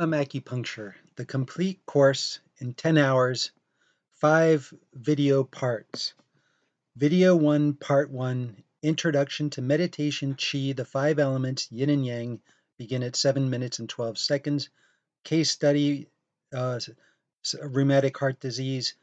Saam Acupuncture, the complete course in 10 hours, 5 video parts. Video 1, Part 1, Introduction to Meditation Qi, the 5 elements, Yin and Yang, begin at 7 minutes and 12 seconds. Case study, Rheumatic Heart Disease,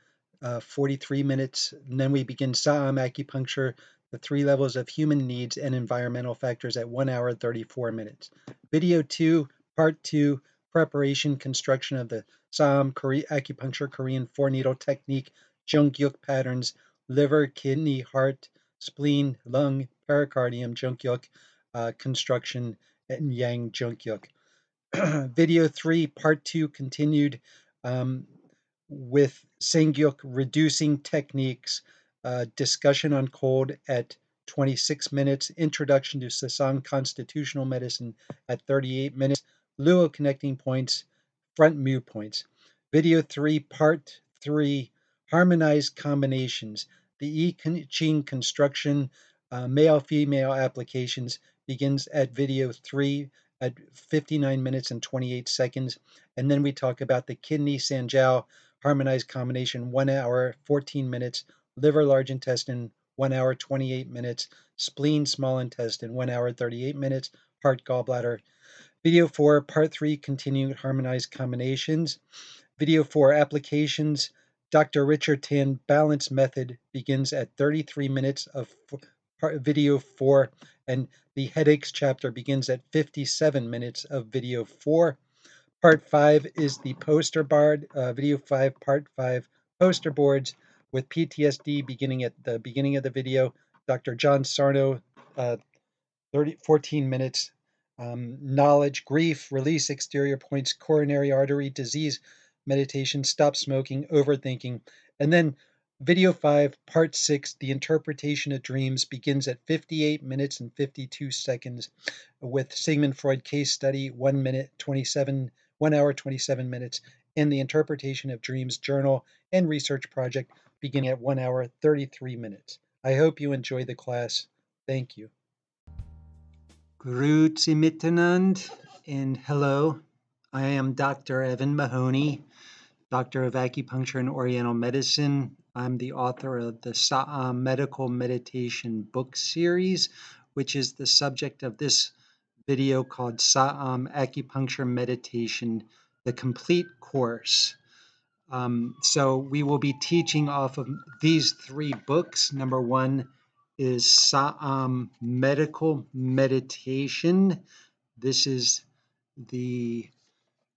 43 minutes. And then we begin Saam Acupuncture, the 3 levels of human needs and environmental factors at 1 hour 34 minutes. Video 2, Part 2, Preparation, Construction of the Saam Acupuncture Korean 4-needle technique, Jungguks patterns, liver, kidney, heart, spleen, lung, pericardium Jungguk, construction, and Yang Jungguk. Video 3, Part 2 continued with Sengguk reducing techniques, discussion on cold at 26 minutes, introduction to Sasang constitutional medicine at 38 minutes, Luo connecting points, front mu points. Video 3, Part 3, Harmonized Combinations, the I Ching construction, male-female applications begins at video 3 at 59 minutes and 28 seconds. And then we talk about the kidney Sanjiao harmonized combination, 1 hour, 14 minutes, liver, large intestine, 1 hour, 28 minutes, spleen, small intestine, 1 hour, 38 minutes, heart, gallbladder. Video 4, Part 3, continued harmonized combinations. Video 4, applications. Dr. Richard Tan balance method begins at 33 minutes of video 4, and the headaches chapter begins at 57 minutes of video 4. Part 5 is the poster board, video 5, Part 5, poster boards with PTSD beginning at the beginning of the video. Dr. John Sarno, 14 minutes. Knowledge, grief, release exterior points, coronary artery disease, meditation, stop smoking, overthinking. And then video 5, Part 6, the interpretation of dreams begins at 58 minutes and 52 seconds with Sigmund Freud case study, 1 hour, 27 minutes, in the interpretation of dreams journal and research project beginning at 1 hour, 33 minutes. I hope you enjoy the class. Thank you. Grüezi miteinander, and hello. I am Dr. Evan Mahoney, Doctor of Acupuncture and Oriental Medicine. I'm the author of the Saam Medical Meditation book series, which is the subject of this video called Saam Acupuncture Meditation, the complete course. So we will be teaching off of these 3 books. Number 1 is Saam Medical Meditation. This is the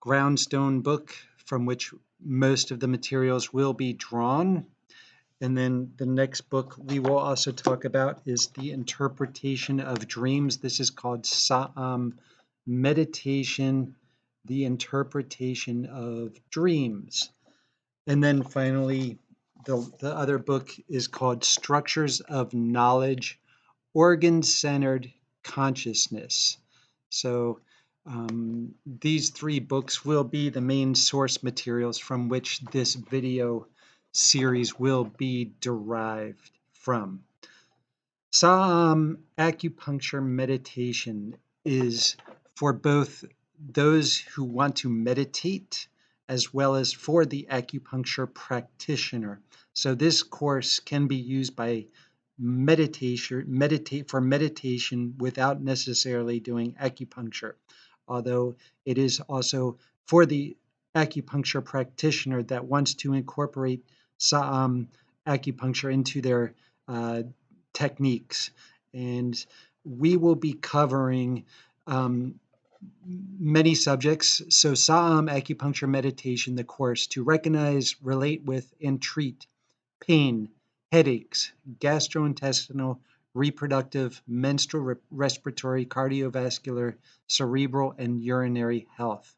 groundstone book from which most of the materials will be drawn. And then the next book we will also talk about is the interpretation of dreams. This is called Saam Meditation, the interpretation of dreams. And then finally, the other book is called Structures of Knowledge, Organ-Centered Consciousness. So these 3 books will be the main source materials from which this video series will be derived from. Saam Acupuncture Meditation is for both those who want to meditate as well as for the acupuncture practitioner. So this course can be used by for meditation without necessarily doing acupuncture, although it is also for the acupuncture practitioner that wants to incorporate Saam acupuncture into their techniques. And we will be covering many subjects. So Saam Acupuncture Meditation, the course to recognize, relate with, and treat pain, headaches, gastrointestinal, reproductive, menstrual, respiratory, cardiovascular, cerebral, and urinary health.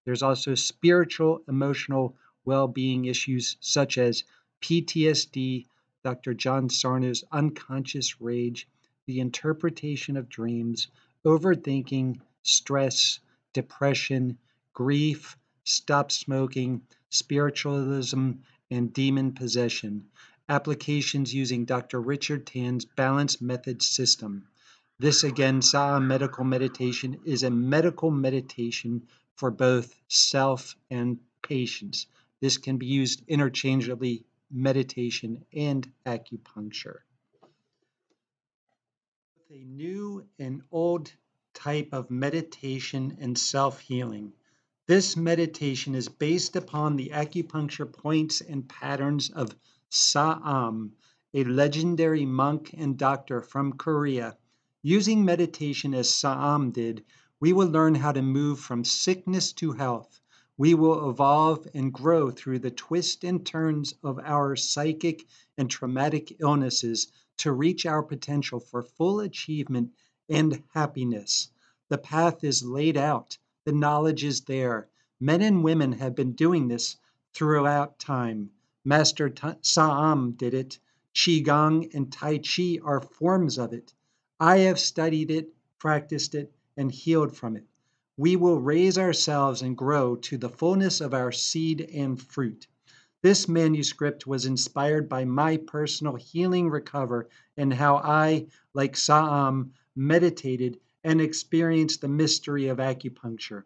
There's also spiritual, emotional well-being issues such as PTSD, Dr. John Sarno's unconscious rage, the interpretation of dreams, overthinking, stress, depression, grief, stop smoking, spiritualism, and demon possession. Applications using Dr. Richard Tan's balance method system. This again, Saam Medical Meditation, is a medical meditation for both self and patients. This can be used interchangeably, meditation and acupuncture. A new and old type of meditation and self-healing. This meditation is based upon the acupuncture points and patterns of Saam, a legendary monk and doctor from Korea. Using meditation as Saam did, we will learn how to move from sickness to health. We will evolve and grow through the twists and turns of our psychic and traumatic illnesses to reach our potential for full achievement and happiness. The path is laid out. The knowledge is there. Men and women have been doing this throughout time. Master Saam did it. Qigong and Tai Chi are forms of it. I have studied it, practiced it, and healed from it. We will raise ourselves and grow to the fullness of our seed and fruit. This manuscript was inspired by my personal healing recovery and how I, like Saam, meditated and experienced the mystery of acupuncture.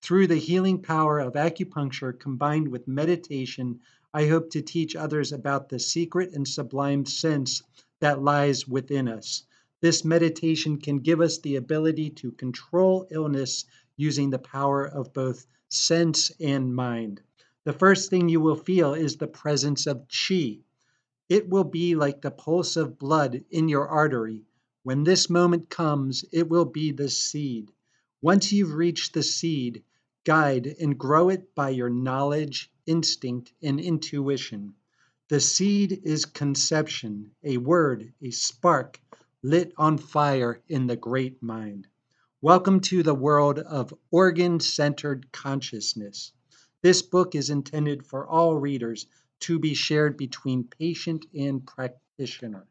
Through the healing power of acupuncture combined with meditation, I hope to teach others about the secret and sublime sense that lies within us. This meditation can give us the ability to control illness using the power of both sense and mind. The first thing you will feel is the presence of qi. It will be like the pulse of blood in your artery. When this moment comes, it will be the seed. Once you've reached the seed, guide and grow it by your knowledge, instinct, and intuition. The seed is conception, a word, a spark lit on fire in the great mind. Welcome to the world of organ-centered consciousness. This book is intended for all readers to be shared between patient and practitioner.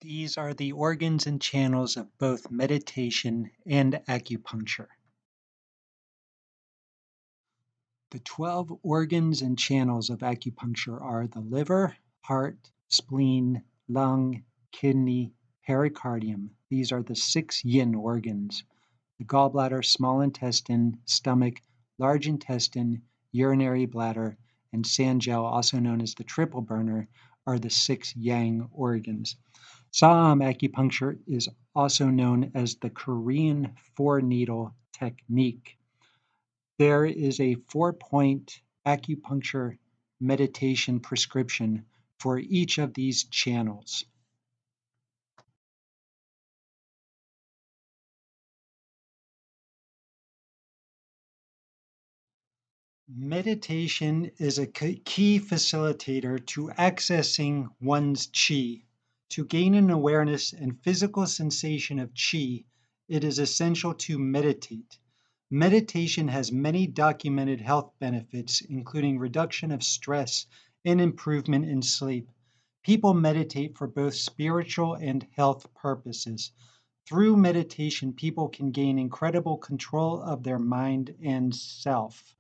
These are the organs and channels of both meditation and acupuncture. The 12 organs and channels of acupuncture are the liver, heart, spleen, lung, kidney, pericardium. These are the 6 yin organs. The gallbladder, small intestine, stomach, large intestine, urinary bladder, and sangel, also known as the triple burner, are the 6 yang organs. Saam acupuncture is also known as the Korean 4-needle technique. There is a 4-point acupuncture meditation prescription for each of these channels. Meditation is a key facilitator to accessing one's qi. To gain an awareness and physical sensation of qi, it is essential to meditate. Meditation has many documented health benefits, including reduction of stress and improvement in sleep. People meditate for both spiritual and health purposes. Through meditation, people can gain incredible control of their mind and self.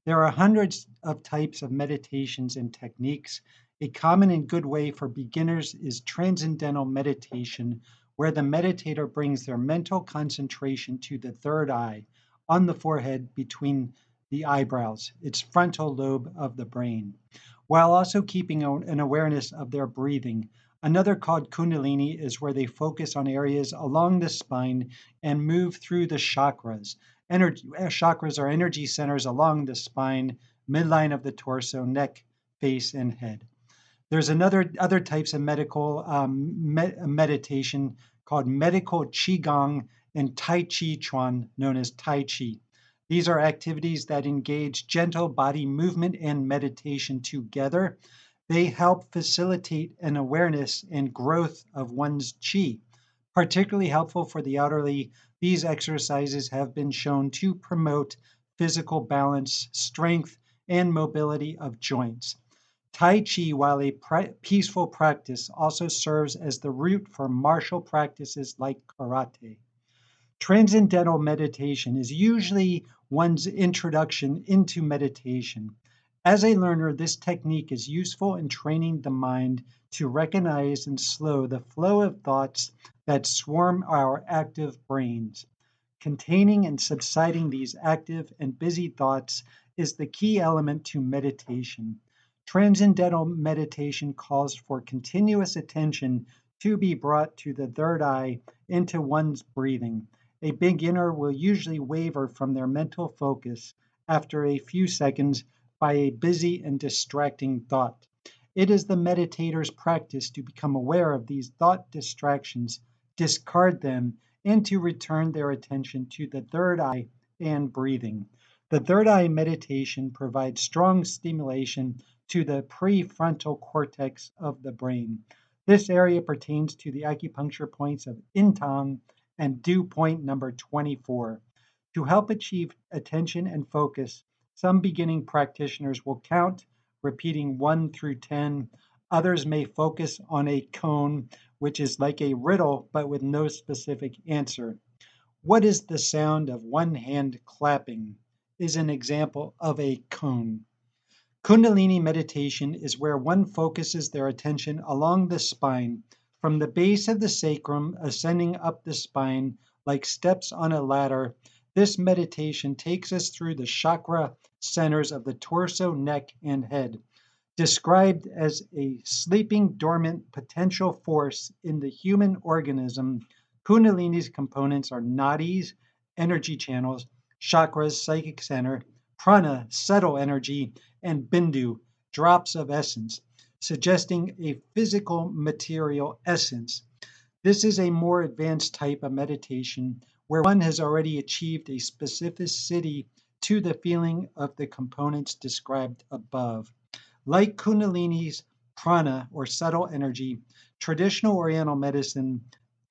There are hundreds of types of meditations and techniques. A common and good way for beginners is Transcendental Meditation, where the meditator brings their mental concentration to the third eye, on the forehead between the eyebrows, its frontal lobe of the brain, while also keeping an awareness of their breathing. Another called Kundalini is where they focus on areas along the spine and move through the chakras. Chakras are energy centers along the spine, midline of the torso, neck, face, and head. There's other types of meditation called medical Qigong and Tai Chi Chuan, known as Tai Chi. These are activities that engage gentle body movement and meditation together. They help facilitate an awareness and growth of one's qi. Particularly helpful for the elderly, these exercises have been shown to promote physical balance, strength, and mobility of joints. Tai Chi, while a peaceful practice, also serves as the root for martial practices like karate. Transcendental meditation is usually one's introduction into meditation. As a learner, this technique is useful in training the mind to recognize and slow the flow of thoughts that swarm our active brains. Containing and subsiding these active and busy thoughts is the key element to meditation. Transcendental meditation calls for continuous attention to be brought to the third eye into one's breathing. A beginner will usually waver from their mental focus after a few seconds by a busy and distracting thought. It is the meditator's practice to become aware of these thought distractions, discard them, and to return their attention to the third eye and breathing. The third eye meditation provides strong stimulation to the prefrontal cortex of the brain. This area pertains to the acupuncture points of Intang and dew point number 24. To help achieve attention and focus, some beginning practitioners will count, repeating 1 through 10. Others may focus on a cone, which is like a riddle but with no specific answer. What is the sound of one hand clapping? Is an example of a cone. Kundalini meditation is where one focuses their attention along the spine, from the base of the sacrum ascending up the spine like steps on a ladder. This meditation takes us through the chakra centers of the torso, neck, and head. Described as a sleeping, dormant potential force in the human organism, Kundalini's components are nadis, energy channels, chakras, psychic center, prana, subtle energy, and bindu, drops of essence, suggesting a physical material essence. This is a more advanced type of meditation where one has already achieved a specificity to the feeling of the components described above. Like Kundalini's prana or subtle energy, traditional Oriental medicine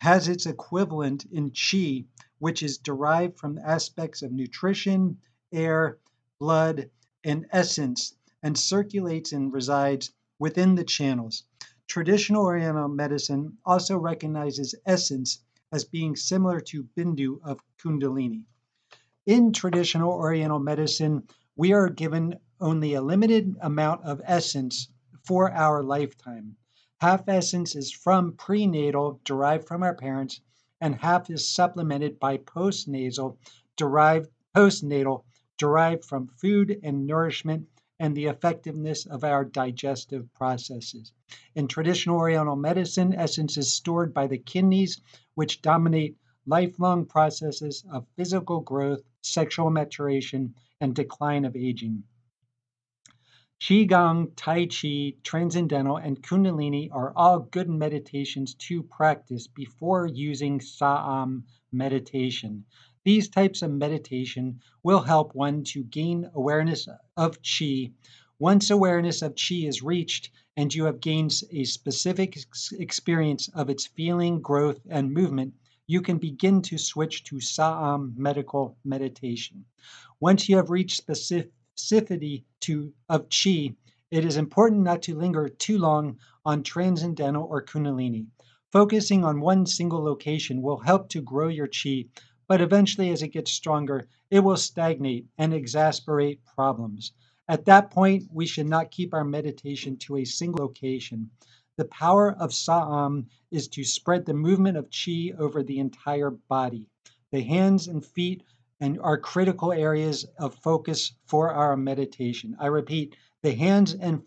has its equivalent in Qi, which is derived from aspects of nutrition, air, blood, and essence, and circulates and resides within the channels. Traditional Oriental medicine also recognizes essence as being similar to Bindu of Kundalini. In traditional Oriental medicine, we are given only a limited amount of essence for our lifetime. Half essence is from prenatal, derived from our parents, and half is supplemented by postnatal, derived from food and nourishment and the effectiveness of our digestive processes. In traditional Oriental medicine, essence is stored by the kidneys, which dominate lifelong processes of physical growth, sexual maturation, and decline of aging. Qigong, Tai Chi, Transcendental, and Kundalini are all good meditations to practice before using Saam meditation. These types of meditation will help one to gain awareness of Qi. Once awareness of Qi is reached and you have gained a specific experience of its feeling, growth, and movement, you can begin to switch to Saam medical meditation. Once you have reached specificity of Qi, it is important not to linger too long on Transcendental or Kundalini. Focusing on one single location will help to grow your Qi, but eventually as it gets stronger, it will stagnate and exacerbate problems. At that point, we should not keep our meditation to a single location. The power of Saam is to spread the movement of Qi over the entire body. The hands and feet are critical areas of focus for our meditation. I repeat, the hands and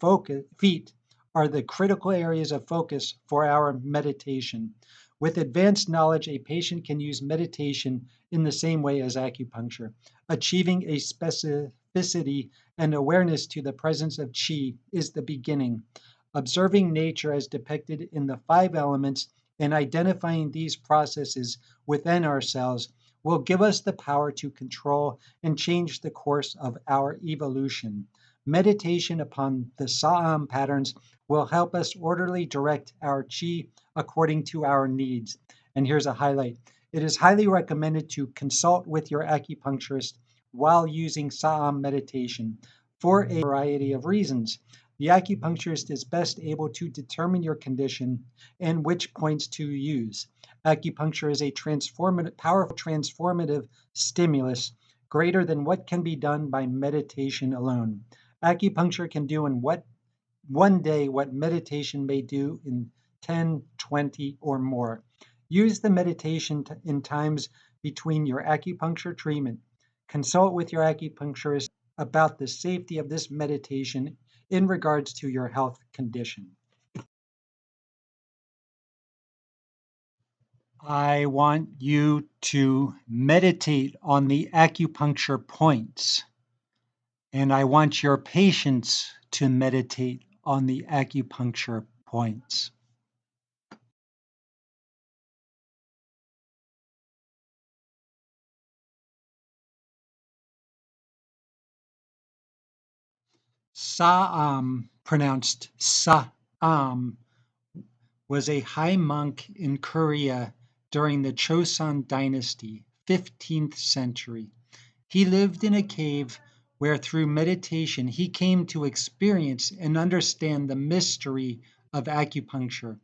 feet are the critical areas of focus for our meditation. With advanced knowledge, a patient can use meditation in the same way as acupuncture, achieving a specificity and awareness to the presence of Qi is the beginning. Observing nature as depicted in the 5 elements and identifying these processes within ourselves will give us the power to control and change the course of our evolution. Meditation upon the Saam patterns will help us orderly direct our Qi according to our needs. And here's a highlight. It is highly recommended to consult with your acupuncturist while using Saam meditation for a variety of reasons. The acupuncturist is best able to determine your condition and which points to use. Acupuncture is a powerful transformative stimulus, greater than what can be done by meditation alone. Acupuncture can do in one day what meditation may do in 10, 20, or more. Use the meditation in times between your acupuncture treatment. Consult with your acupuncturist about the safety of this meditation in regards to your health condition. I want you to meditate on the acupuncture points, and I want your patients to meditate on the acupuncture points. Saam, pronounced Saam, was a high monk in Korea during the Joseon dynasty, 15th century. He lived in a cave where through meditation he came to experience and understand the mystery of acupuncture.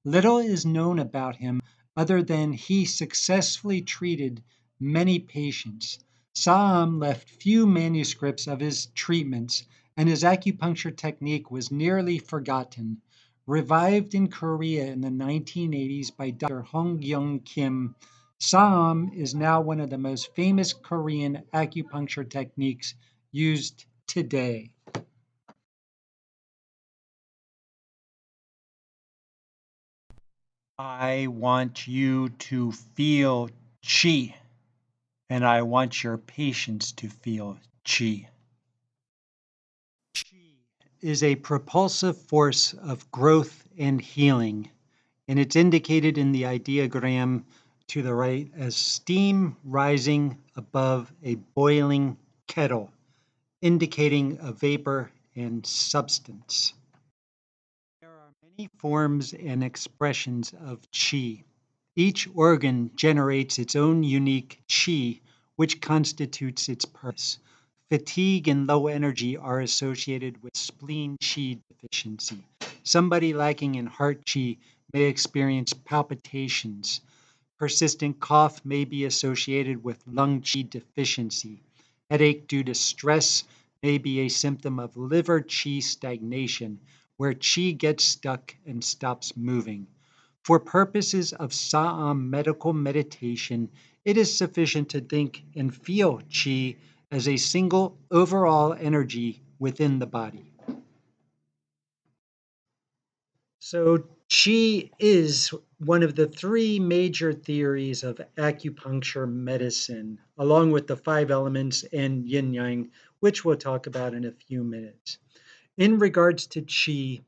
Little is known about him other than he successfully treated many patients. Saam left few manuscripts of his treatments, and his acupuncture technique was nearly forgotten. Revived in Korea in the 1980s by Dr. Hong Young Kim, Saam is now one of the most famous Korean acupuncture techniques used today. I want you to feel Qi, and I want your patients to feel Qi. Qi is a propulsive force of growth and healing, and it's indicated in the ideogram to the right as steam rising above a boiling kettle, indicating a vapor and substance. There are many forms and expressions of qi. Each organ generates its own unique qi, which constitutes its purpose. Fatigue and low energy are associated with spleen qi deficiency. Somebody lacking in heart qi may experience palpitations. Persistent cough may be associated with lung qi deficiency. Headache due to stress may be a symptom of liver qi stagnation, where qi gets stuck and stops moving. For purposes of Saam medical meditation, it is sufficient to think and feel qi as a single overall energy within the body. So, Qi is one of the three major theories of acupuncture medicine, along with the five elements and yin yang, which we'll talk about in a few minutes. In regards to Qi,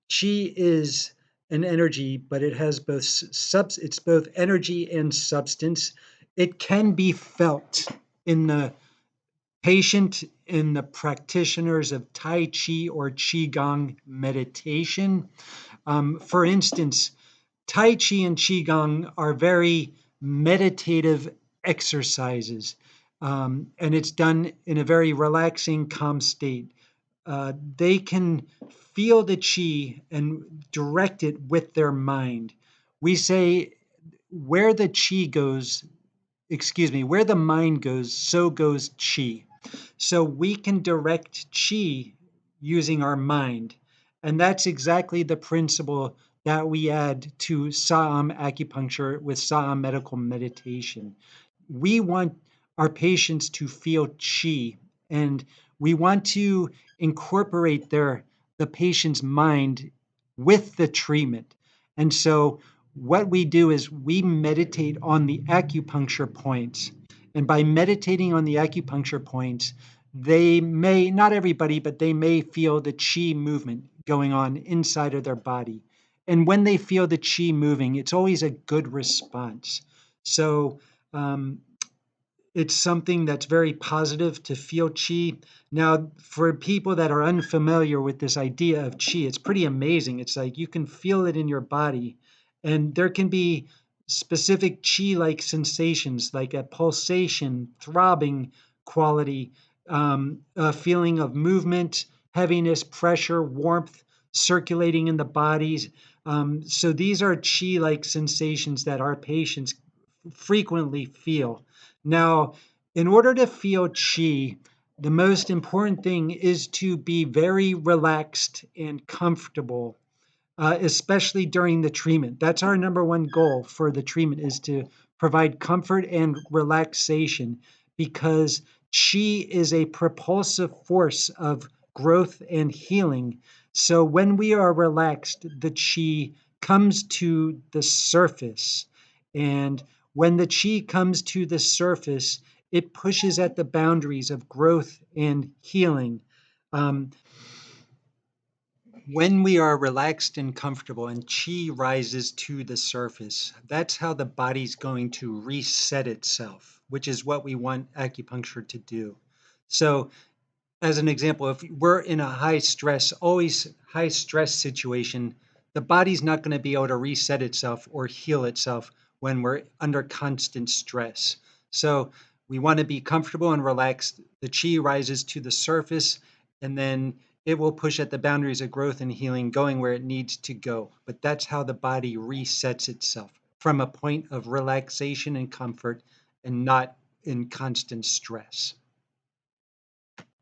Qi is an energy, but it has both it's both energy and substance. It can be felt in the patient, in the practitioners of Tai Chi or Qigong meditation. For instance, Tai Chi and Qigong are very meditative exercises, and it's done in a very relaxing, calm state. They can feel the Qi and direct it with their mind. We say, where the Qi goes, where the mind goes, so goes Qi. So we can direct Qi using our mind. And that's exactly the principle that we add to Saam acupuncture with Saam medical meditation. We want our patients to feel Qi, and we want to incorporate the patient's mind with the treatment. And so what we do is we meditate on the acupuncture points. And by meditating on the acupuncture points, they may, not everybody, but they may feel the qi movement going on inside of their body. And when they feel the qi moving, it's always a good response. So it's something that's very positive to feel qi. Now, for people that are unfamiliar with this idea of qi, it's pretty amazing. It's like you can feel it in your body, and there can be specific qi-like sensations, like a pulsation, throbbing quality, a feeling of movement, heaviness, pressure, warmth, circulating in the bodies. So these are qi-like sensations that our patients frequently feel. Now, in order to feel qi, the most important thing is to be very relaxed and comfortable, especially during the treatment. That's our number one goal for the treatment, is to provide comfort and relaxation because Qi is a propulsive force of growth and healing. So when we are relaxed, the Qi comes to the surface. And when the Qi comes to the surface, it pushes at the boundaries of growth and healing. Um, when we are relaxed and comfortable and Qi rises to the surface, that's how the body's going to reset itself, which is what we want acupuncture to do. So as an example, if we're in a always high stress situation, the body's not going to be able to reset itself or heal itself when we're under constant stress. So we want to be comfortable and relaxed. The Qi rises to the surface, and then it will push at the boundaries of growth and healing, going where it needs to go. But that's how the body resets itself, from a point of relaxation and comfort and not in constant stress.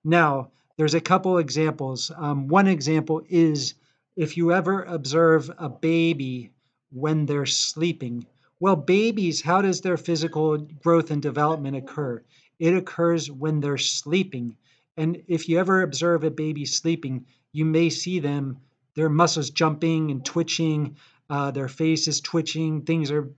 Now, there's a couple examples. One example is if you ever observe a baby when they're sleeping. Well, babies, how does their physical growth and development occur? It occurs when they're sleeping. And if you ever observe a baby sleeping, you may see their muscles jumping and twitching, their face is twitching, things are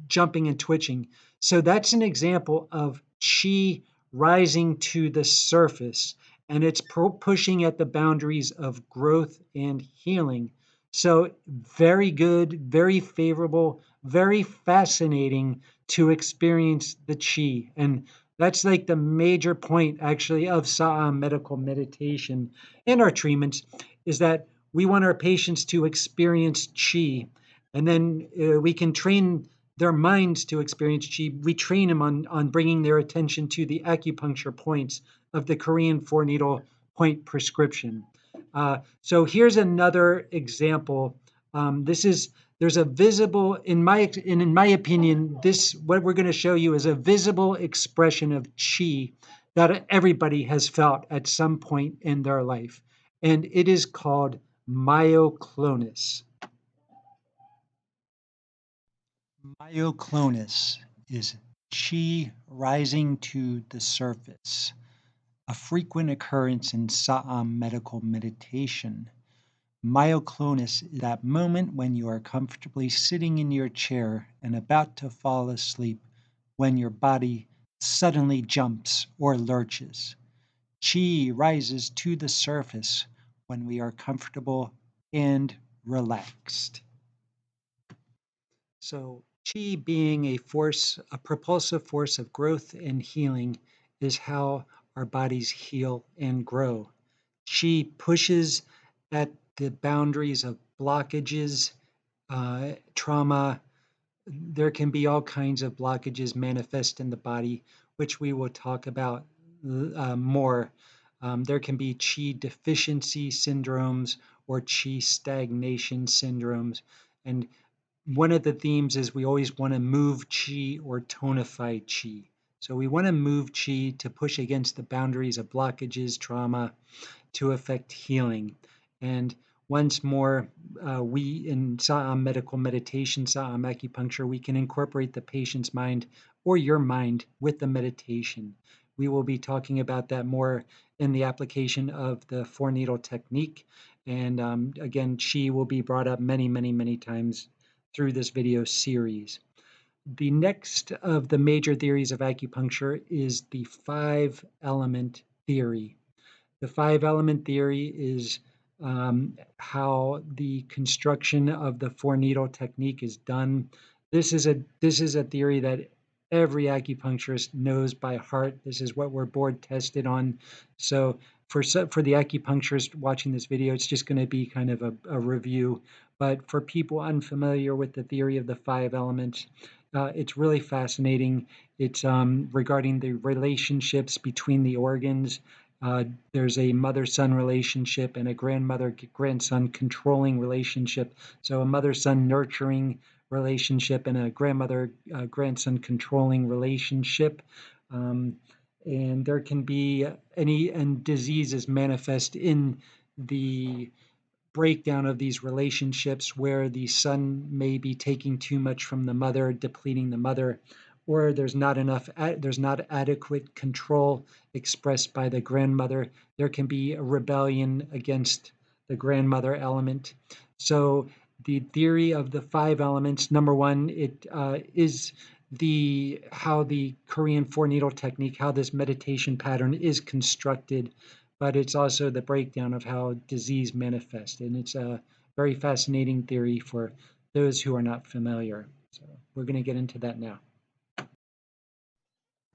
jumping and twitching. So that's an example of Qi rising to the surface, and it's pushing at the boundaries of growth and healing. So very good, very favorable, very fascinating to experience the Qi. And that's like the major point actually of Saam medical meditation and our treatments is that we want our patients to experience Qi, and then we can train their minds to experience Qi. We train them on bringing their attention to the acupuncture points of the Korean 4-needle point prescription. So here's another example. There's a visible, in my opinion, what we're going to show you is a visible expression of Qi that everybody has felt at some point in their life, and it is called myoclonus. Myoclonus is Qi rising to the surface, a frequent occurrence in Saam medical meditation. Myoclonus is that moment when you are comfortably sitting in your chair and about to fall asleep when your body suddenly jumps or lurches. Qi rises to the surface when we are comfortable and relaxed. So Qi being a propulsive force of growth and healing is how our bodies heal and grow. Qi pushes at the boundaries of blockages, trauma. There can be all kinds of blockages manifest in the body, which we will talk about more. There can be Qi deficiency syndromes or Qi stagnation syndromes. And one of the themes is we always want to move Qi or tonify Qi. So we want to move Qi to push against the boundaries of blockages, trauma, to affect healing. And once more, we in Saam medical meditation, Saam acupuncture, we can incorporate the patient's mind or your mind with the meditation. We will be talking about that more in the application of the 4-needle technique. And again, Qi will be brought up many, many, many times through this video series. The next of the major theories of acupuncture is the 5-element theory. The 5-element theory is how the construction of the 4-needle technique is done. This is a theory that every acupuncturist knows by heart. This is what we're board tested on. So for the acupuncturist watching this video, it's just going to be kind of a review. But for people unfamiliar with the theory of the 5 elements, it's really fascinating. It's regarding the relationships between the organs. There's a mother-son relationship and a grandmother-grandson controlling relationship. So a mother-son nurturing relationship and a grandmother-grandson controlling relationship. And there can be and diseases manifest in the breakdown of these relationships where the son may be taking too much from the mother, depleting the mother, or there's not adequate control expressed by the grandmother. There can be a rebellion against the grandmother element. So the theory of the 5 elements, number one, it is how the Korean 4-needle technique, how this meditation pattern is constructed, but it's also the breakdown of how disease manifests. And it's a very fascinating theory for those who are not familiar. So we're going to get into that now.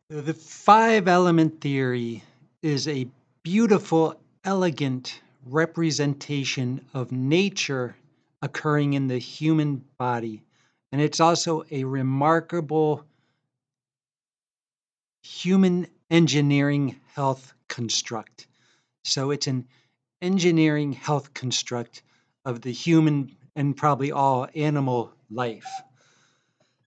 The 5-element theory is a beautiful, elegant representation of nature occurring in the human body. And it's also a remarkable human engineering health construct. So it's an engineering health construct of the human and probably all animal life.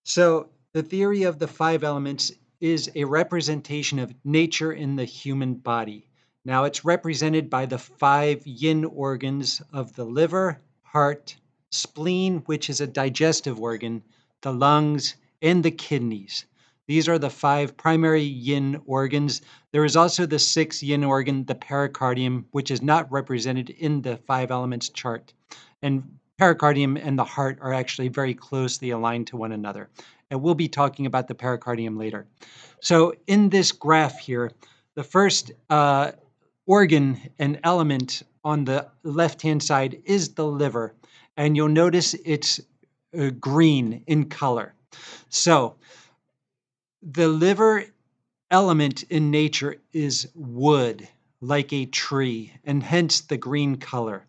So the theory of the 5 elements is a representation of nature in the human body. Now it's represented by the 5 yin organs of the liver, heart, spleen, which is a digestive organ, the lungs, and the kidneys. These are the 5 primary yin organs. There is also the 6th yin organ, the pericardium, which is not represented in the 5 elements chart. And pericardium and the heart are actually very closely aligned to one another. And we'll be talking about the pericardium later. So in this graph here, the first organ and element on the left-hand side is the liver. And you'll notice it's green in color. So the liver element in nature is wood, like a tree, and hence the green color.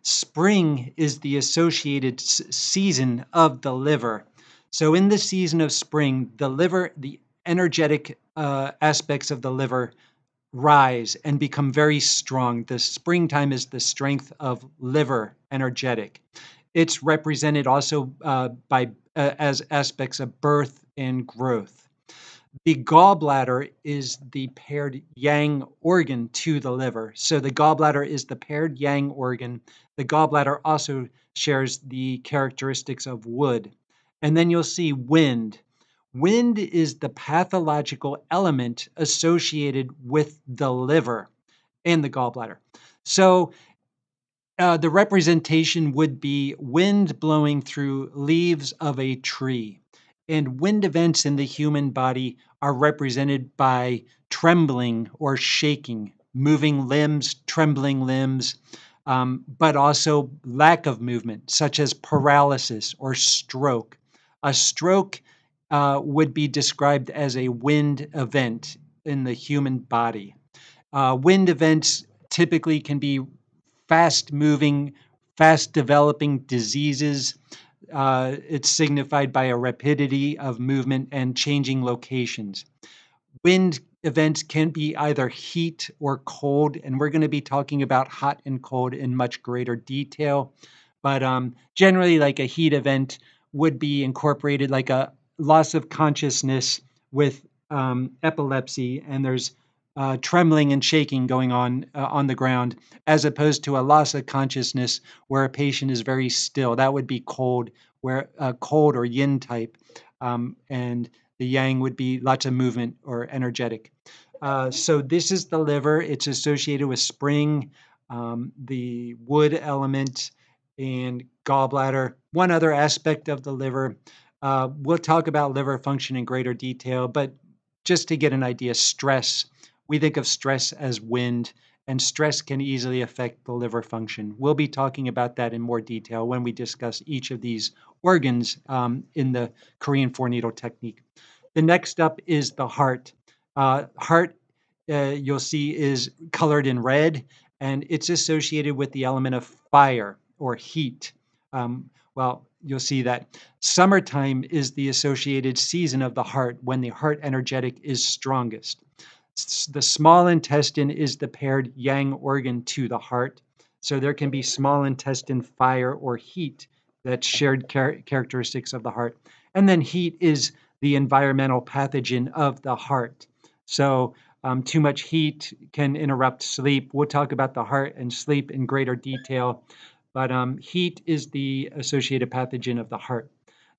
Spring is the associated season of the liver. So in the season of spring, the liver, the energetic aspects of the liver rise and become very strong. The springtime is the strength of liver energetic. It's represented also as aspects of birth and growth. The gallbladder is the paired yang organ to the liver. So the gallbladder is the paired yang organ. The gallbladder also shares the characteristics of wood. And then you'll see wind. Wind is the pathological element associated with the liver and the gallbladder. So the representation would be wind blowing through leaves of a tree. And wind events in the human body are represented by trembling or shaking, moving limbs, trembling limbs, but also lack of movement, such as paralysis or stroke. A stroke would be described as a wind event in the human body. Wind events typically can be fast moving, fast developing diseases. It's signified by a rapidity of movement and changing locations. Wind events can be either heat or cold, and we're going to be talking about hot and cold in much greater detail. But generally, like a heat event would be incorporated like a loss of consciousness with epilepsy, and there's trembling and shaking going on the ground, as opposed to a loss of consciousness where a patient is very still. That would be cold, where cold or yin type, and the yang would be lots of movement or energetic. So this is the liver. It's associated with spring, the wood element, and gallbladder. One other aspect of the liver, we'll talk about liver function in greater detail, but just to get an idea, stress. We think of stress as wind, and stress can easily affect the liver function. We'll be talking about that in more detail when we discuss each of these organs in the Korean 4-needle technique. The next up is the heart. Heart, you'll see, is colored in red, and it's associated with the element of fire or heat. Well, you'll see that summertime is the associated season of the heart when the heart energetic is strongest. The small intestine is the paired yang organ to the heart. So there can be small intestine fire or heat that's shared characteristics of the heart. And then heat is the environmental pathogen of the heart. So too much heat can interrupt sleep. We'll talk about the heart and sleep in greater detail. but heat is the associated pathogen of the heart.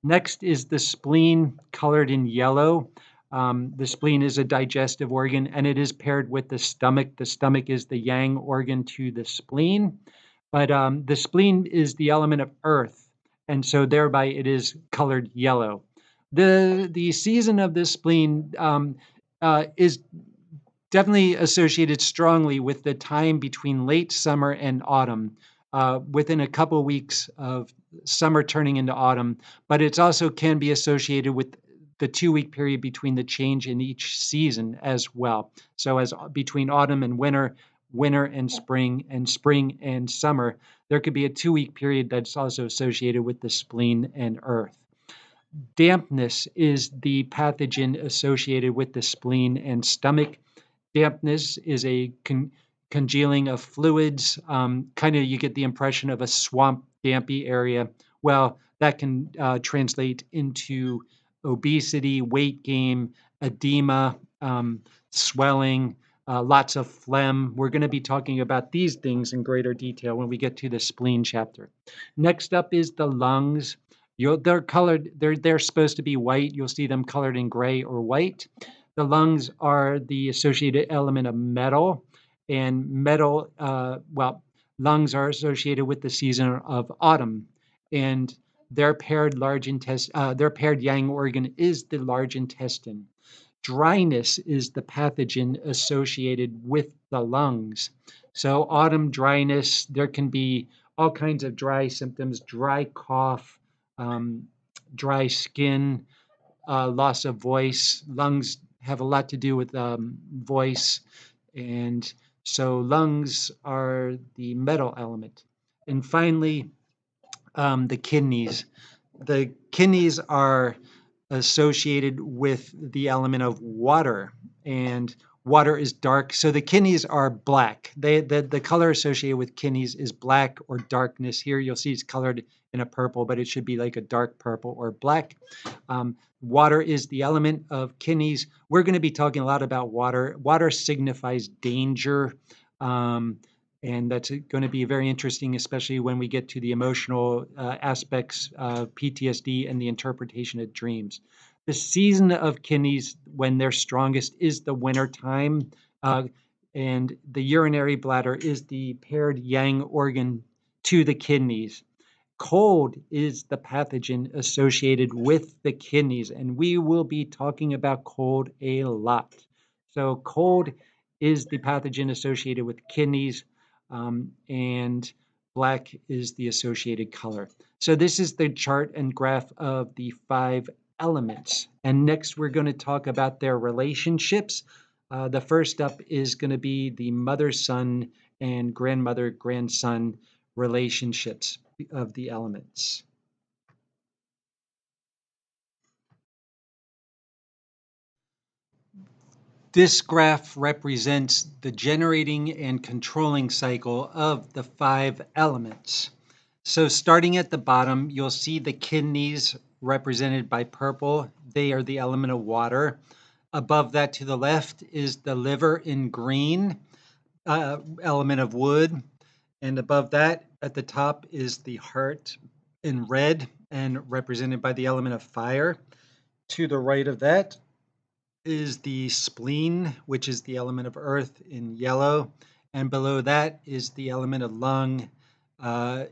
Next is the spleen, colored in yellow. The spleen is a digestive organ, and it is paired with the stomach. The stomach is the yang organ to the spleen, but the spleen is the element of earth, and so thereby it is colored yellow. The season of the spleen is definitely associated strongly with the time between late summer and autumn, within a couple weeks of summer turning into autumn, but it also can be associated with the 2 week period between the change in each season as well. So as between autumn and winter, winter and spring and summer, there could be a 2 week period that's also associated with the spleen and earth. Dampness is the pathogen associated with the spleen and stomach. Dampness is a congealing of fluids. Kind of, you get the impression of a swamp, dampy area. Well, that can translate into obesity, weight gain, edema, swelling, lots of phlegm. We're going to be talking about these things in greater detail when we get to the spleen chapter. Next up is the lungs. They're colored. They're supposed to be white. You'll see them colored in gray or white. The lungs are the associated element of metal, and metal, lungs are associated with the season of autumn, and their paired their paired yang organ is the large intestine. Dryness is the pathogen associated with the lungs. So autumn dryness, there can be all kinds of dry symptoms, dry cough, dry skin, loss of voice. Lungs have a lot to do with voice. And so lungs are the metal element. And finally, the kidneys. The kidneys are associated with the element of water, and water is dark. So the kidneys are black. The color associated with kidneys is black or darkness. Here you'll see it's colored in a purple, but it should be like a dark purple or black. Water is the element of kidneys. We're going to be talking a lot about water. Water signifies danger. And that's going to be very interesting, especially when we get to the emotional aspects of PTSD and the interpretation of dreams. The season of kidneys, when they're strongest, is the winter time, and the urinary bladder is the paired yang organ to the kidneys. Cold is the pathogen associated with the kidneys, and we will be talking about cold a lot. So cold is the pathogen associated with kidneys, and black is the associated color. So this is the chart and graph of the 5 elements. And next we're going to talk about their relationships. The first up is going to be the mother-son and grandmother-grandson relationships of the elements. This graph represents the generating and controlling cycle of the 5 elements. So starting at the bottom, you'll see the kidneys represented by purple. They are the element of water. Above that to the left is the liver in green, element of wood. And above that at the top is the heart in red and represented by the element of fire. To the right of that is the spleen, which is the element of earth in yellow. And below that is the element of lung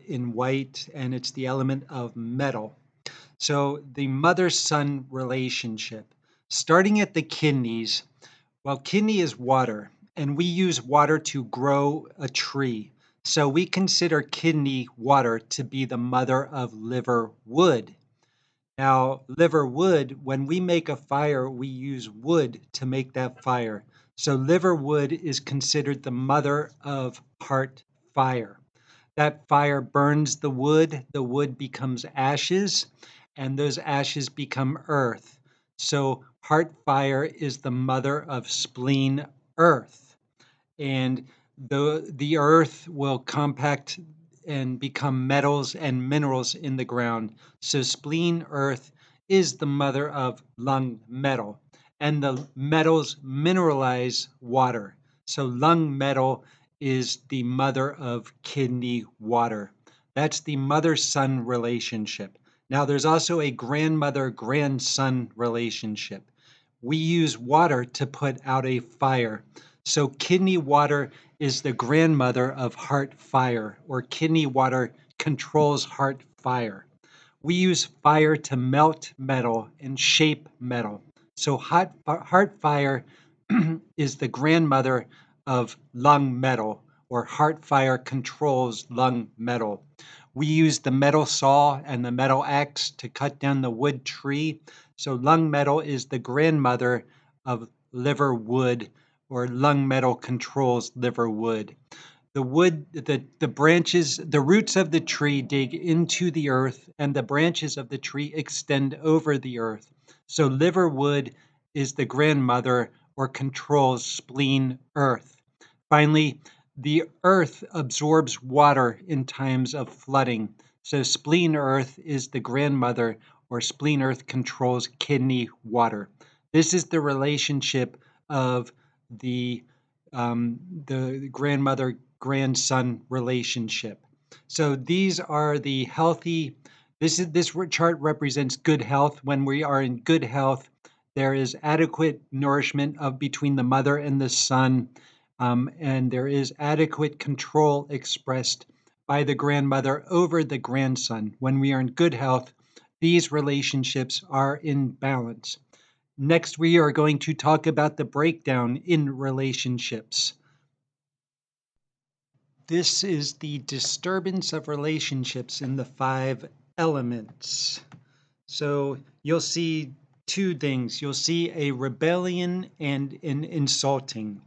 in white, and it's the element of metal. So the mother-son relationship, starting at the kidneys. Well, kidney is water, and we use water to grow a tree. So we consider kidney water to be the mother of liver wood. Now, liver wood, when we make a fire, we use wood to make that fire. So liver wood is considered the mother of heart fire. That fire burns the wood becomes ashes, and those ashes become earth. So heart fire is the mother of spleen earth. And the earth will compact and become metals and minerals in the ground. So spleen earth is the mother of lung metal, and the metals mineralize water. So lung metal is the mother of kidney water. That's the mother-son relationship. Now, there's also a grandmother-grandson relationship. We use water to put out a fire. So kidney water is the grandmother of heart fire, or kidney water controls heart fire. We use fire to melt metal and shape metal. So heart fire is the grandmother of lung metal, or heart fire controls lung metal. We use the metal saw and the metal axe to cut down the wood tree. So lung metal is the grandmother of liver wood, or lung metal controls liver wood. The wood, the branches, the roots of the tree dig into the earth, and the branches of the tree extend over the earth. So liver wood is the grandmother, or controls spleen earth. Finally, the earth absorbs water in times of flooding. So spleen earth is the grandmother, or spleen earth controls kidney water. This is the relationship of the the grandmother grandson relationship. So these are the healthy. This chart represents good health. When we are in good health, there is adequate nourishment of between the mother and the son, and there is adequate control expressed by the grandmother over the grandson. When we are in good health, these relationships are in balance. Next, we are going to talk about the breakdown in relationships. This is the disturbance of relationships in the 5 elements. So you'll see two things. You'll see a rebellion and an insulting.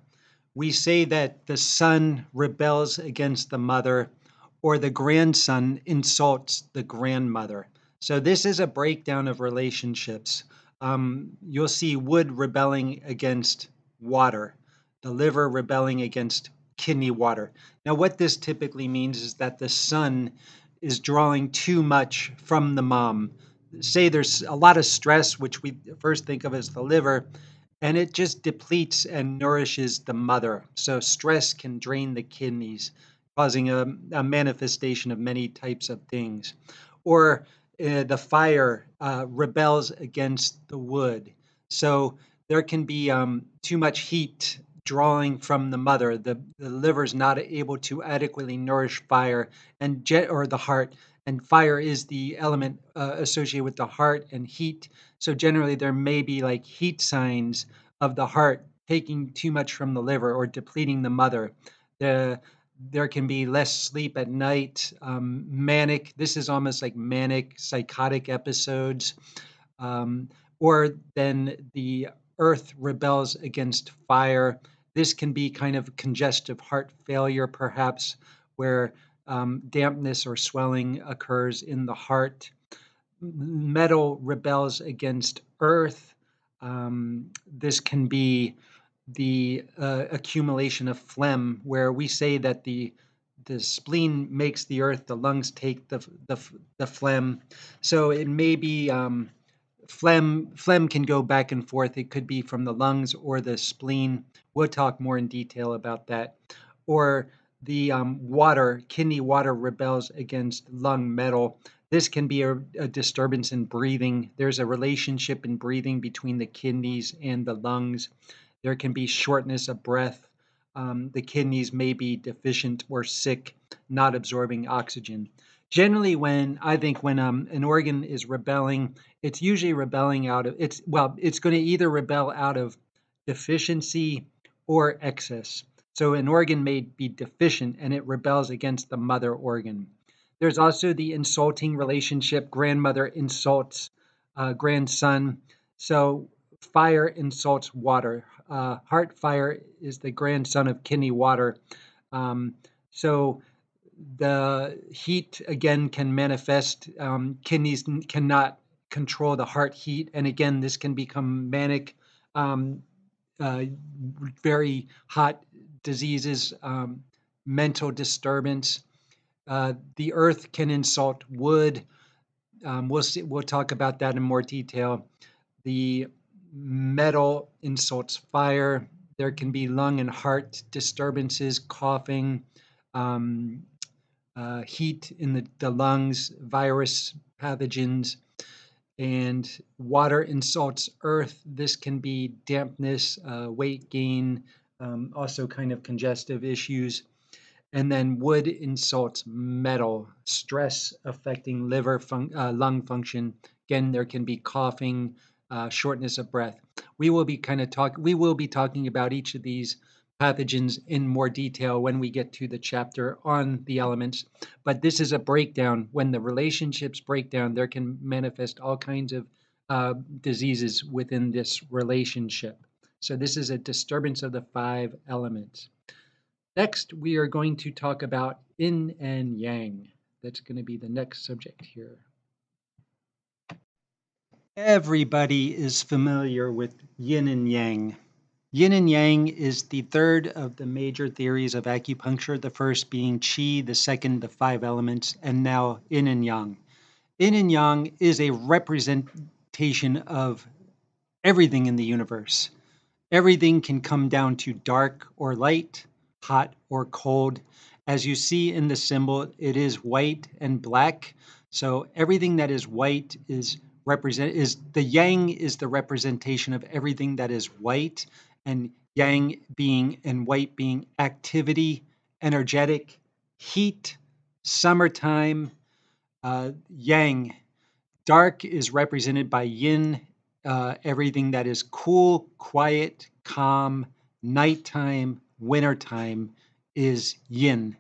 We say that the son rebels against the mother, or the grandson insults the grandmother. So this is a breakdown of relationships. You'll see wood rebelling against water, the liver rebelling against kidney water. Now, what this typically means is that the son is drawing too much from the mom. Say there's a lot of stress, which we first think of as the liver, and it just depletes and nourishes the mother. So stress can drain the kidneys, causing a manifestation of many types of things. Or the fire rebels against the wood. So there can be too much heat drawing from the mother. The liver is not able to adequately nourish fire or the heart. And fire is the element associated with the heart and heat. So generally, there may be like heat signs of the heart taking too much from the liver or depleting the mother. There can be less sleep at night, manic. This is almost like manic, psychotic episodes. Um, or then the earth rebels against fire. This can be kind of congestive heart failure, perhaps, where dampness or swelling occurs in the heart. Metal rebels against earth. This can be the accumulation of phlegm, where we say that the spleen makes the earth, the lungs take the phlegm. So it may be phlegm can go back and forth. It could be from the lungs or the spleen. We'll talk more in detail about that. Or the kidney water rebels against lung metal. This can be a disturbance in breathing. There's a relationship in breathing between the kidneys and the lungs. There can be shortness of breath. The kidneys may be deficient or sick, not absorbing oxygen. Generally, when an organ is rebelling, it's usually rebelling it's going to either rebel out of deficiency or excess. So an organ may be deficient and it rebels against the mother organ. There's also the insulting relationship. Grandmother insults grandson. So fire insults water. Heart fire is the grandson of kidney water. So the heat again can manifest. Kidneys cannot control the heart heat, and again, this can become manic, uh, very hot diseases, mental disturbance. The earth can insult wood. We'll talk about that in more detail. The metal insults fire. There can be lung and heart disturbances, coughing, um, heat in the lungs, virus pathogens, and water insults earth. This can be dampness, weight gain, also kind of congestive issues. And then wood insults metal, stress affecting lung function. Again, there can be coughing, shortness of breath. We will be talking about each of these pathogens in more detail when we get to the chapter on the elements. But this is a breakdown. When the relationships break down, there can manifest all kinds of diseases within this relationship. So this is a disturbance of the 5 elements. Next, we are going to talk about yin and yang. That's going to be the next subject here. Everybody is familiar with yin and yang. Yin and yang is the third of the major theories of acupuncture, the first being qi, the second, the 5 elements, and now yin and yang. Yin and yang is a representation of everything in the universe. Everything can come down to dark or light, hot or cold. As you see in the symbol, it is white and black. So everything that is white is the yang is the representation of everything that is white, and yang being and white being activity, energetic, heat, summertime, yang. Dark is represented by yin, everything that is cool, quiet, calm, nighttime, wintertime is yin.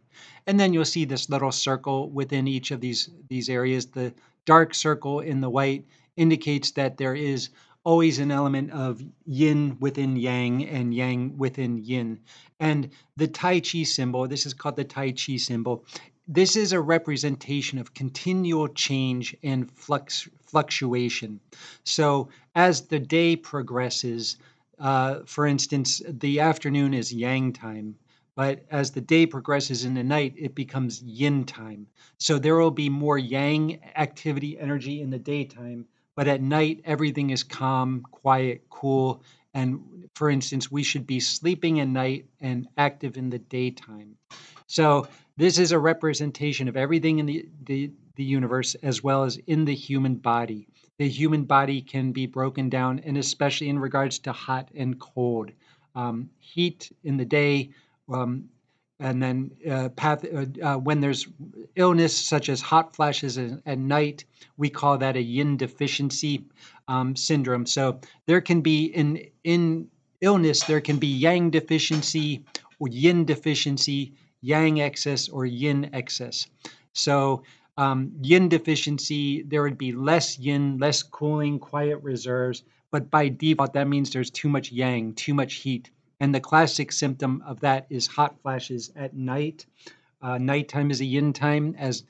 And then you'll see this little circle within each of these areas. The dark circle in the white indicates that there is always an element of yin within yang and yang within yin. And the Tai Chi symbol, this is called the Tai Chi symbol. This is a representation of continual change and fluctuation. So as the day progresses, for instance, the afternoon is yang time, but as the day progresses in the night, it becomes yin time. So there will be more yang activity, energy in the daytime, but at night, everything is calm, quiet, cool. And for instance, we should be sleeping at night and active in the daytime. So this is a representation of everything in the universe as well as in the human body. The human body can be broken down, and especially in regards to hot and cold. Heat in the day, and then when there's illness such as hot flashes at night, we call that a yin deficiency syndrome. So there can be in illness, there can be yang deficiency or yin deficiency, yang excess or yin excess. So yin deficiency, there would be less yin, less cooling, quiet reserves, but by default, that means there's too much yang, too much heat. And the classic symptom of that is hot flashes at night. Nighttime is a yin time. As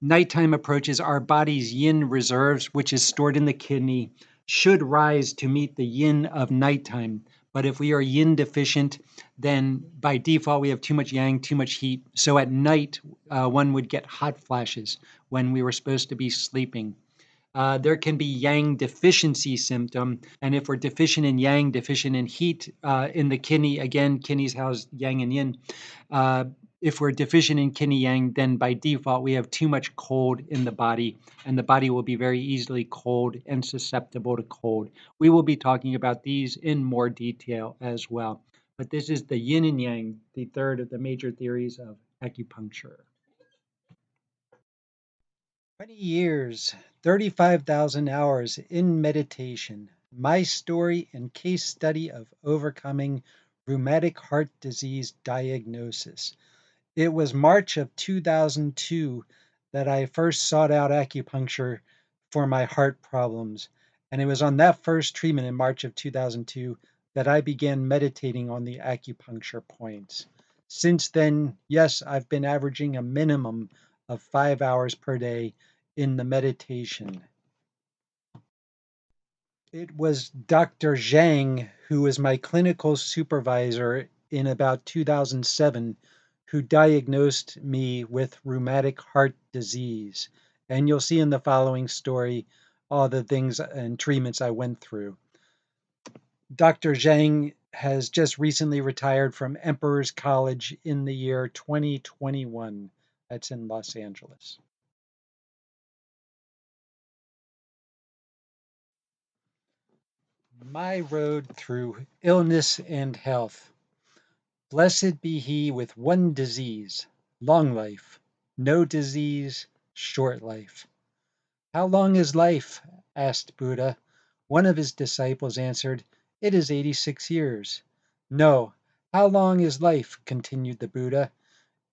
nighttime approaches, our body's yin reserves, which is stored in the kidney, should rise to meet the yin of nighttime. But if we are yin deficient, then by default, we have too much yang, too much heat. So at night, one would get hot flashes when we were supposed to be sleeping. There can be yang deficiency symptom. And if we're deficient in yang, deficient in heat in the kidney, again, kidneys house yang and yin. If we're deficient in kidney yang, then by default, we have too much cold in the body, and the body will be very easily cold and susceptible to cold. We will be talking about these in more detail as well. But this is the yin and yang, the third of the major theories of acupuncture. 20 years, 35,000 hours in meditation. My story and case study of overcoming rheumatic heart disease diagnosis. It was March of 2002 that I first sought out acupuncture for my heart problems. And it was on that first treatment in March of 2002 that I began meditating on the acupuncture points. Since then, yes, I've been averaging a minimum of 5 hours per day in the meditation. It was Dr. Zhang, who was my clinical supervisor in about 2007, who diagnosed me with rheumatic heart disease. And you'll see in the following story all the things and treatments I went through. Dr. Zhang has just recently retired from Emperor's College in the year 2021. That's in Los Angeles. My road through illness and health. Blessed be he with one disease, long life, no disease, short life. How long is life? Asked Buddha. One of his disciples answered, It is 86 years. No, how long is life? Continued the Buddha.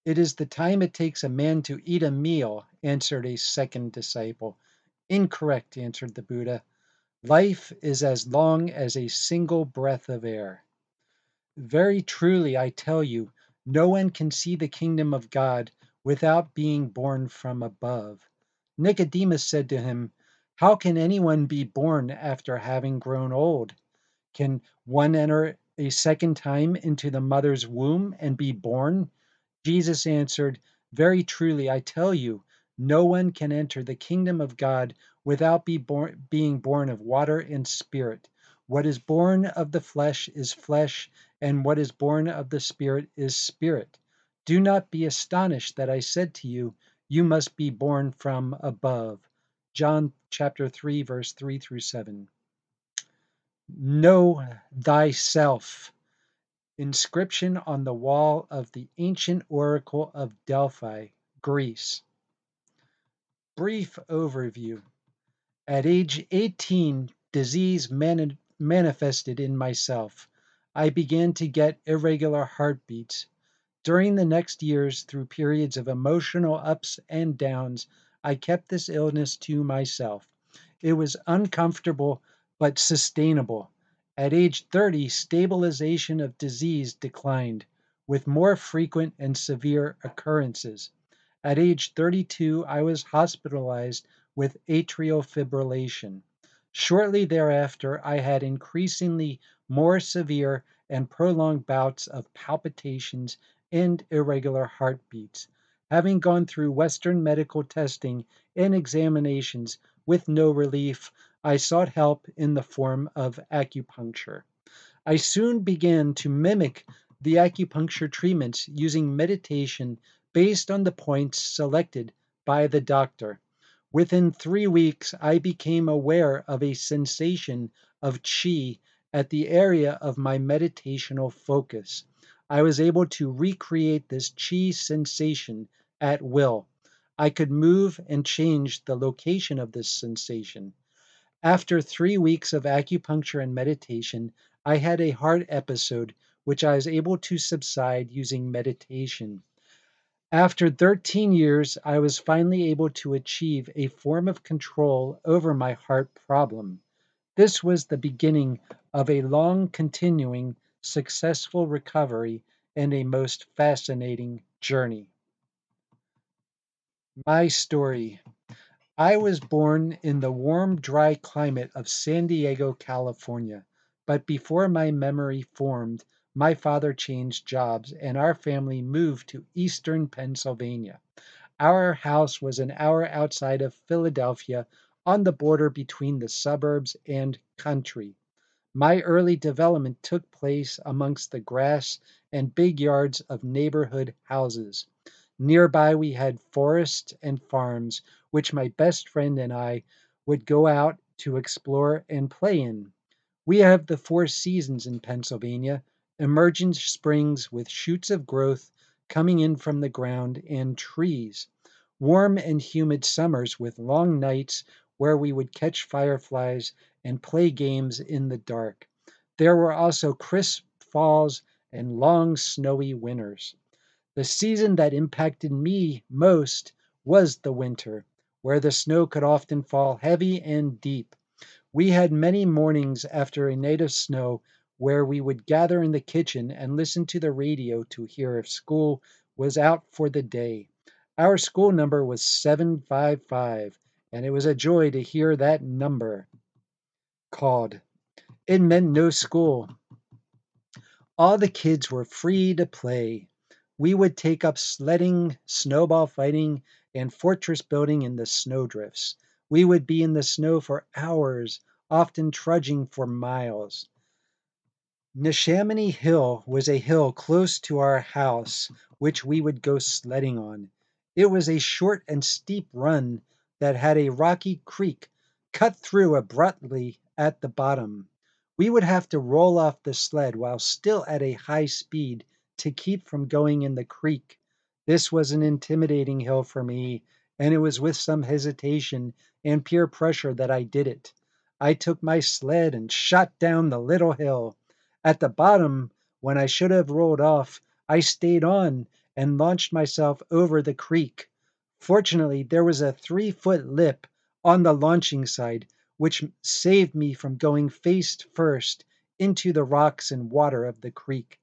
It is the time it takes a man to eat a meal, answered a second disciple. Incorrect, answered the Buddha. Life is as long as a single breath of air. Very truly, I tell you, no one can see the kingdom of God without being born from above. Nicodemus said to him, How can anyone be born after having grown old? Can one enter a second time into the mother's womb and be born? Jesus answered, Very truly, I tell you, no one can enter the kingdom of God without being born of water and spirit. What is born of the flesh is flesh, and what is born of the spirit is spirit. Do not be astonished that I said to you, you must be born from above. John chapter 3, verse 3 through 7. Know thyself. Inscription on the wall of the ancient oracle of Delphi, Greece. Brief overview. At age 18, disease manifested in myself. I began to get irregular heartbeats. During the next years, through periods of emotional ups and downs, I kept this illness to myself. It was uncomfortable but sustainable. At age 30, stabilization of disease declined, with more frequent and severe occurrences. At age 32, I was hospitalized with atrial fibrillation. Shortly thereafter, I had increasingly more severe and prolonged bouts of palpitations and irregular heartbeats. Having gone through Western medical testing and examinations with no relief, I sought help in the form of acupuncture. I soon began to mimic the acupuncture treatments using meditation based on the points selected by the doctor. Within 3 weeks, I became aware of a sensation of chi at the area of my meditational focus. I was able to recreate this chi sensation at will. I could move and change the location of this sensation. After 3 weeks of acupuncture and meditation, I had a heart episode which I was able to subside using meditation. After 13 years, I was finally able to achieve a form of control over my heart problem. This was the beginning of a long continuing, successful recovery and a most fascinating journey. My story. I was born in the warm, dry climate of San Diego, California, but before my memory formed, my father changed jobs and our family moved to eastern Pennsylvania. Our house was an hour outside of Philadelphia on the border between the suburbs and country. My early development took place amongst the grass and big yards of neighborhood houses. Nearby, we had forests and farms, which my best friend and I would go out to explore and play in. We have the four seasons in Pennsylvania, emergent springs with shoots of growth coming in from the ground and trees, warm and humid summers with long nights where we would catch fireflies and play games in the dark. There were also crisp falls and long snowy winters. The season that impacted me most was the winter, where the snow could often fall heavy and deep. We had many mornings after a night of snow where we would gather in the kitchen and listen to the radio to hear if school was out for the day. Our school number was 755, and it was a joy to hear that number called. It meant no school. All the kids were free to play. We would take up sledding, snowball fighting, and fortress building in the snowdrifts. We would be in the snow for hours, often trudging for miles. Neshaminy Hill was a hill close to our house, which we would go sledding on. It was a short and steep run that had a rocky creek cut through abruptly at the bottom. We would have to roll off the sled while still at a high speed to keep from going in the creek. This was an intimidating hill for me, and it was with some hesitation and peer pressure that I did it. I took my sled and shot down the little hill. At the bottom, when I should have rolled off, I stayed on and launched myself over the creek. Fortunately, there was a 3-foot lip on the launching side, which saved me from going face first into the rocks and water of the creek.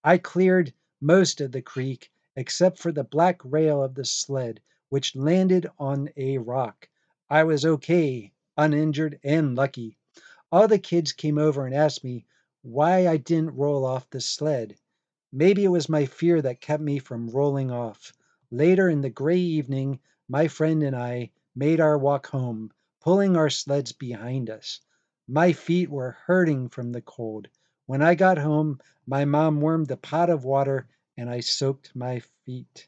I cleared most of the creek except for the black rail of the sled, which landed on a rock. I was okay, uninjured, and lucky. All the kids came over and asked me why I didn't roll off the sled. Maybe it was my fear that kept me from rolling off. Later in the gray evening, my friend and I made our walk home, pulling our sleds behind us. My feet were hurting from the cold. When I got home, my mom warmed a pot of water and I soaked my feet.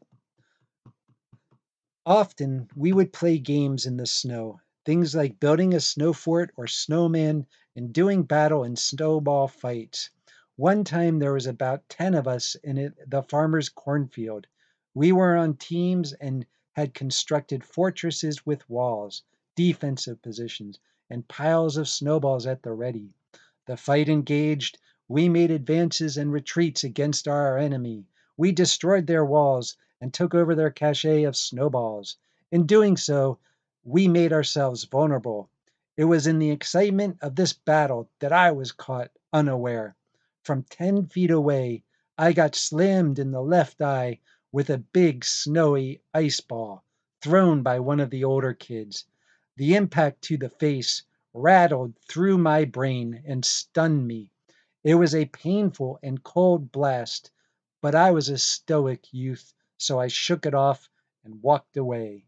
Often, we would play games in the snow, things like building a snow fort or snowman and doing battle and snowball fights. One time there was about 10 of us in the farmer's cornfield. We were on teams and had constructed fortresses with walls, defensive positions, and piles of snowballs at the ready. The fight engaged. We made advances and retreats against our enemy. We destroyed their walls and took over their cache of snowballs. In doing so, we made ourselves vulnerable. It was in the excitement of this battle that I was caught unaware. From 10 feet away, I got slammed in the left eye with a big snowy ice ball thrown by one of the older kids. The impact to the face rattled through my brain and stunned me. It was a painful and cold blast, but I was a stoic youth, so I shook it off and walked away.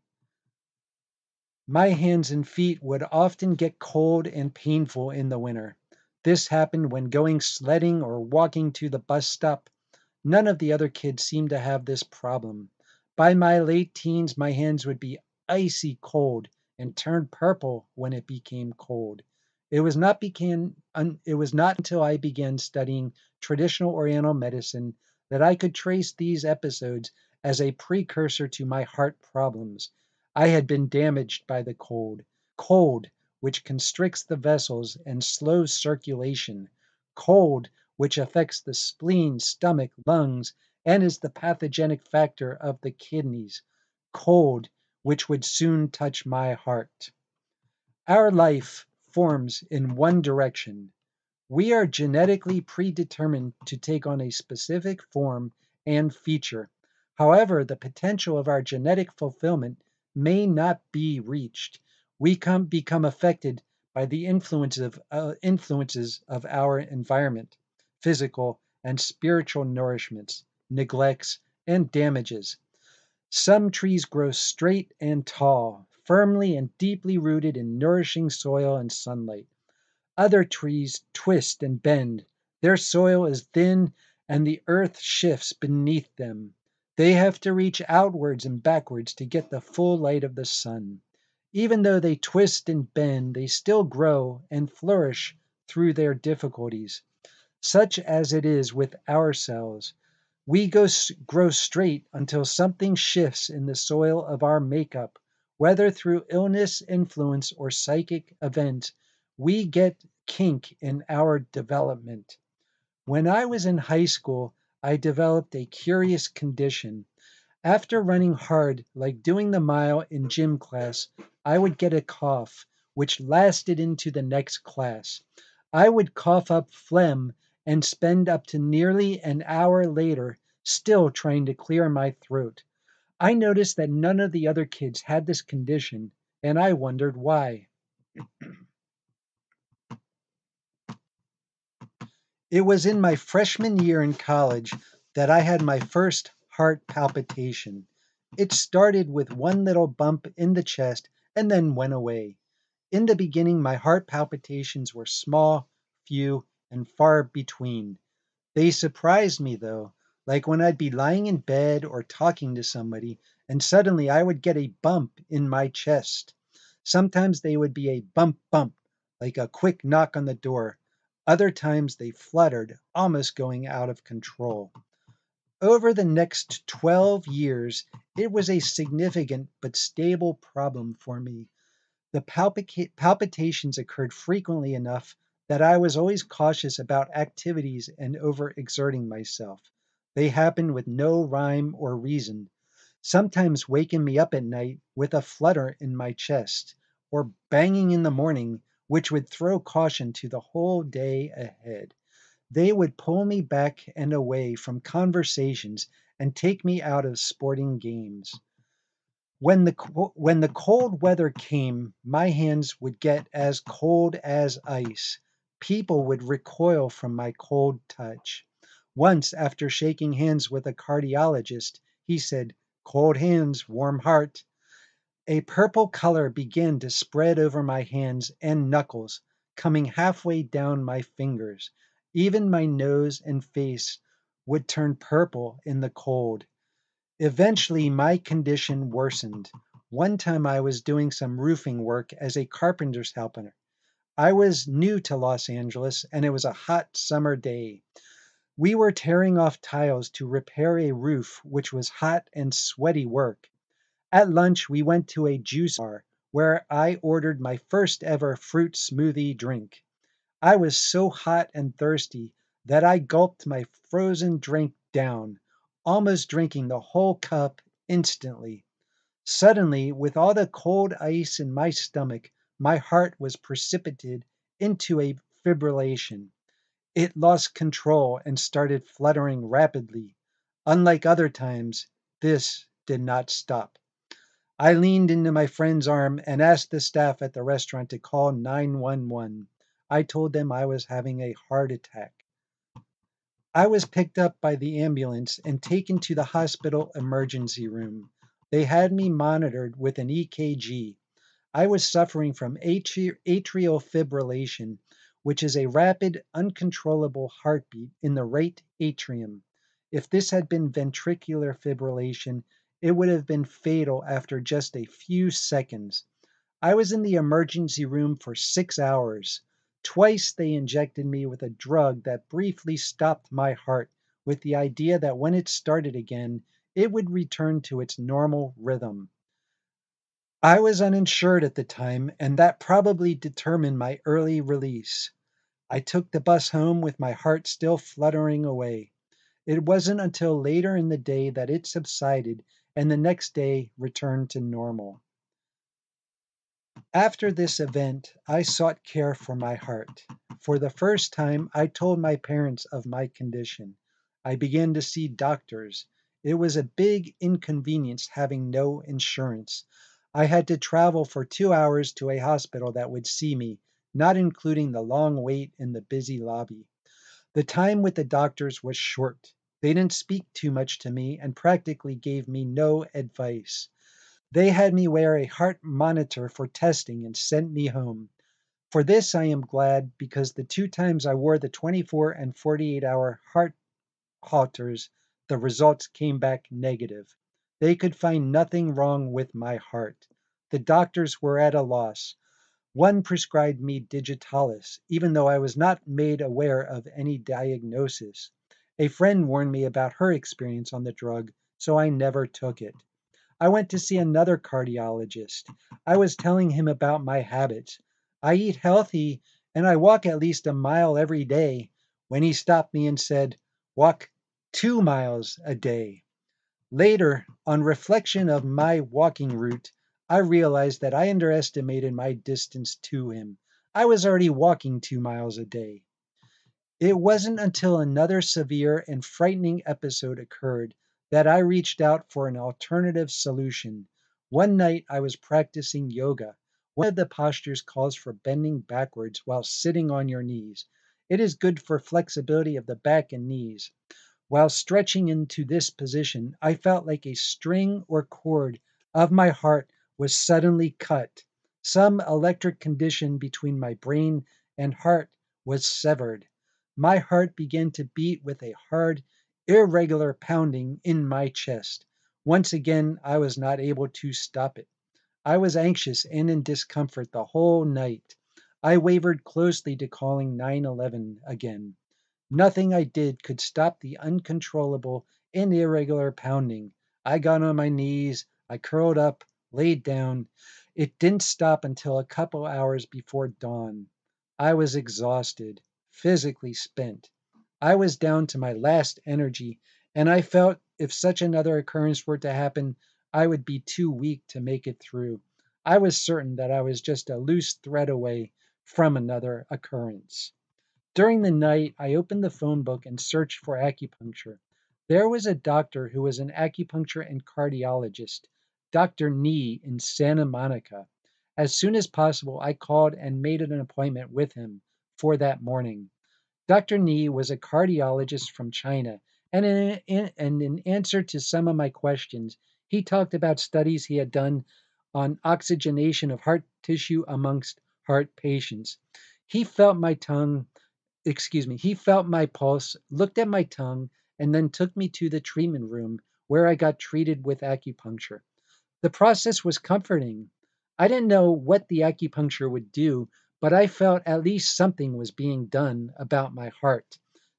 My hands and feet would often get cold and painful in the winter. This happened when going sledding or walking to the bus stop. None of the other kids seemed to have this problem. By my late teens, my hands would be icy cold and turn purple when it became cold. It was not until I began studying traditional Oriental medicine that I could trace these episodes as a precursor to my heart problems. I had been damaged by the cold which constricts the vessels and slows circulation, cold which affects the spleen, stomach, lungs, and is the pathogenic factor of the kidneys, cold which would soon touch my heart. Our life forms in one direction. We are genetically predetermined to take on a specific form and feature. However, the potential of our genetic fulfillment may not be reached. We become affected by the influences of our environment, physical and spiritual nourishments, neglects, and damages. Some trees grow straight and tall, firmly and deeply rooted in nourishing soil and sunlight. Other trees twist and bend. Their soil is thin and the earth shifts beneath them. They have to reach outwards and backwards to get the full light of the sun. Even though they twist and bend, they still grow and flourish through their difficulties. Such as it is with our cells. We grow straight until something shifts in the soil of our makeup, whether through illness, influence, or psychic event. We get kink in our development. When I was in high school, I developed a curious condition. After running hard, like doing the mile in gym class, I would get a cough, which lasted into the next class. I would cough up phlegm and spend up to nearly an hour later still trying to clear my throat. I noticed that none of the other kids had this condition, and I wondered why. It was in my freshman year in college that I had my first heart palpitation. It started with one little bump in the chest and then went away. In the beginning, my heart palpitations were small, few, and far between. They surprised me though, like when I'd be lying in bed or talking to somebody, and suddenly I would get a bump in my chest. Sometimes they would be a bump bump, like a quick knock on the door. Other times they fluttered, almost going out of control. Over the next 12 years, it was a significant but stable problem for me. The palpitations occurred frequently enough that I was always cautious about activities and overexerting myself. They happened with no rhyme or reason, sometimes waking me up at night with a flutter in my chest, or banging in the morning, which would throw caution to the whole day ahead. They would pull me back and away from conversations and take me out of sporting games. When the cold weather came, my hands would get as cold as ice. People would recoil from my cold touch. Once, after shaking hands with a cardiologist, he said, "Cold hands, warm heart." A purple color began to spread over my hands and knuckles, coming halfway down my fingers. Even my nose and face would turn purple in the cold. Eventually, my condition worsened. One time I was doing some roofing work as a carpenter's helper. I was new to Los Angeles and it was a hot summer day. We were tearing off tiles to repair a roof, which was hot and sweaty work. At lunch, we went to a juice bar where I ordered my first ever fruit smoothie drink. I was so hot and thirsty that I gulped my frozen drink down, almost drinking the whole cup instantly. Suddenly, with all the cold ice in my stomach, my heart was precipitated into a fibrillation. It lost control and started fluttering rapidly. Unlike other times, this did not stop. I leaned into my friend's arm and asked the staff at the restaurant to call 911. I told them I was having a heart attack. I was picked up by the ambulance and taken to the hospital emergency room. They had me monitored with an EKG. I was suffering from atrial fibrillation, which is a rapid, uncontrollable heartbeat in the right atrium. If this had been ventricular fibrillation, it would have been fatal after just a few seconds. I was in the emergency room for 6 hours. Twice they injected me with a drug that briefly stopped my heart with the idea that when it started again, it would return to its normal rhythm. I was uninsured at the time, and that probably determined my early release. I took the bus home with my heart still fluttering away. It wasn't until later in the day that it subsided and the next day returned to normal. After this event, I sought care for my heart. For the first time, I told my parents of my condition. I began to see doctors. It was a big inconvenience having no insurance. I had to travel for 2 hours to a hospital that would see me, not including the long wait in the busy lobby. The time with the doctors was short. They didn't speak too much to me and practically gave me no advice. They had me wear a heart monitor for testing and sent me home. For this I am glad because the two times I wore the 24 and 48-hour heart halters, the results came back negative. They could find nothing wrong with my heart. The doctors were at a loss. One prescribed me digitalis, even though I was not made aware of any diagnosis. A friend warned me about her experience on the drug, so I never took it. I went to see another cardiologist. I was telling him about my habits. I eat healthy and I walk at least a mile every day, when he stopped me and said, "Walk 2 miles a day." Later, on reflection of my walking route, I realized that I underestimated my distance to him. I was already walking 2 miles a day. It wasn't until another severe and frightening episode occurred that I reached out for an alternative solution. One night I was practicing yoga. One of the postures calls for bending backwards while sitting on your knees. It is good for flexibility of the back and knees. While stretching into this position, I felt like a string or cord of my heart was suddenly cut. Some electric condition between my brain and heart was severed. My heart began to beat with a hard, irregular pounding in my chest. Once again, I was not able to stop it. I was anxious and in discomfort the whole night. I wavered closely to calling 911 again. Nothing I did could stop the uncontrollable and irregular pounding. I got on my knees, I curled up, laid down. It didn't stop until a couple hours before dawn. I was exhausted, physically spent. I was down to my last energy, and I felt if such another occurrence were to happen, I would be too weak to make it through. I was certain that I was just a loose thread away from another occurrence. During the night, I opened the phone book and searched for acupuncture. There was a doctor who was an acupuncture and cardiologist, Dr. Nee in Santa Monica. As soon as possible, I called and made an appointment with him for that morning. Dr. Nee was a cardiologist from China, and in answer to some of my questions, he talked about studies he had done on oxygenation of heart tissue amongst heart patients. He felt my tongue, he felt my pulse, looked at my tongue, and then took me to the treatment room where I got treated with acupuncture. The process was comforting. I didn't know what the acupuncture would do, but I felt at least something was being done about my heart.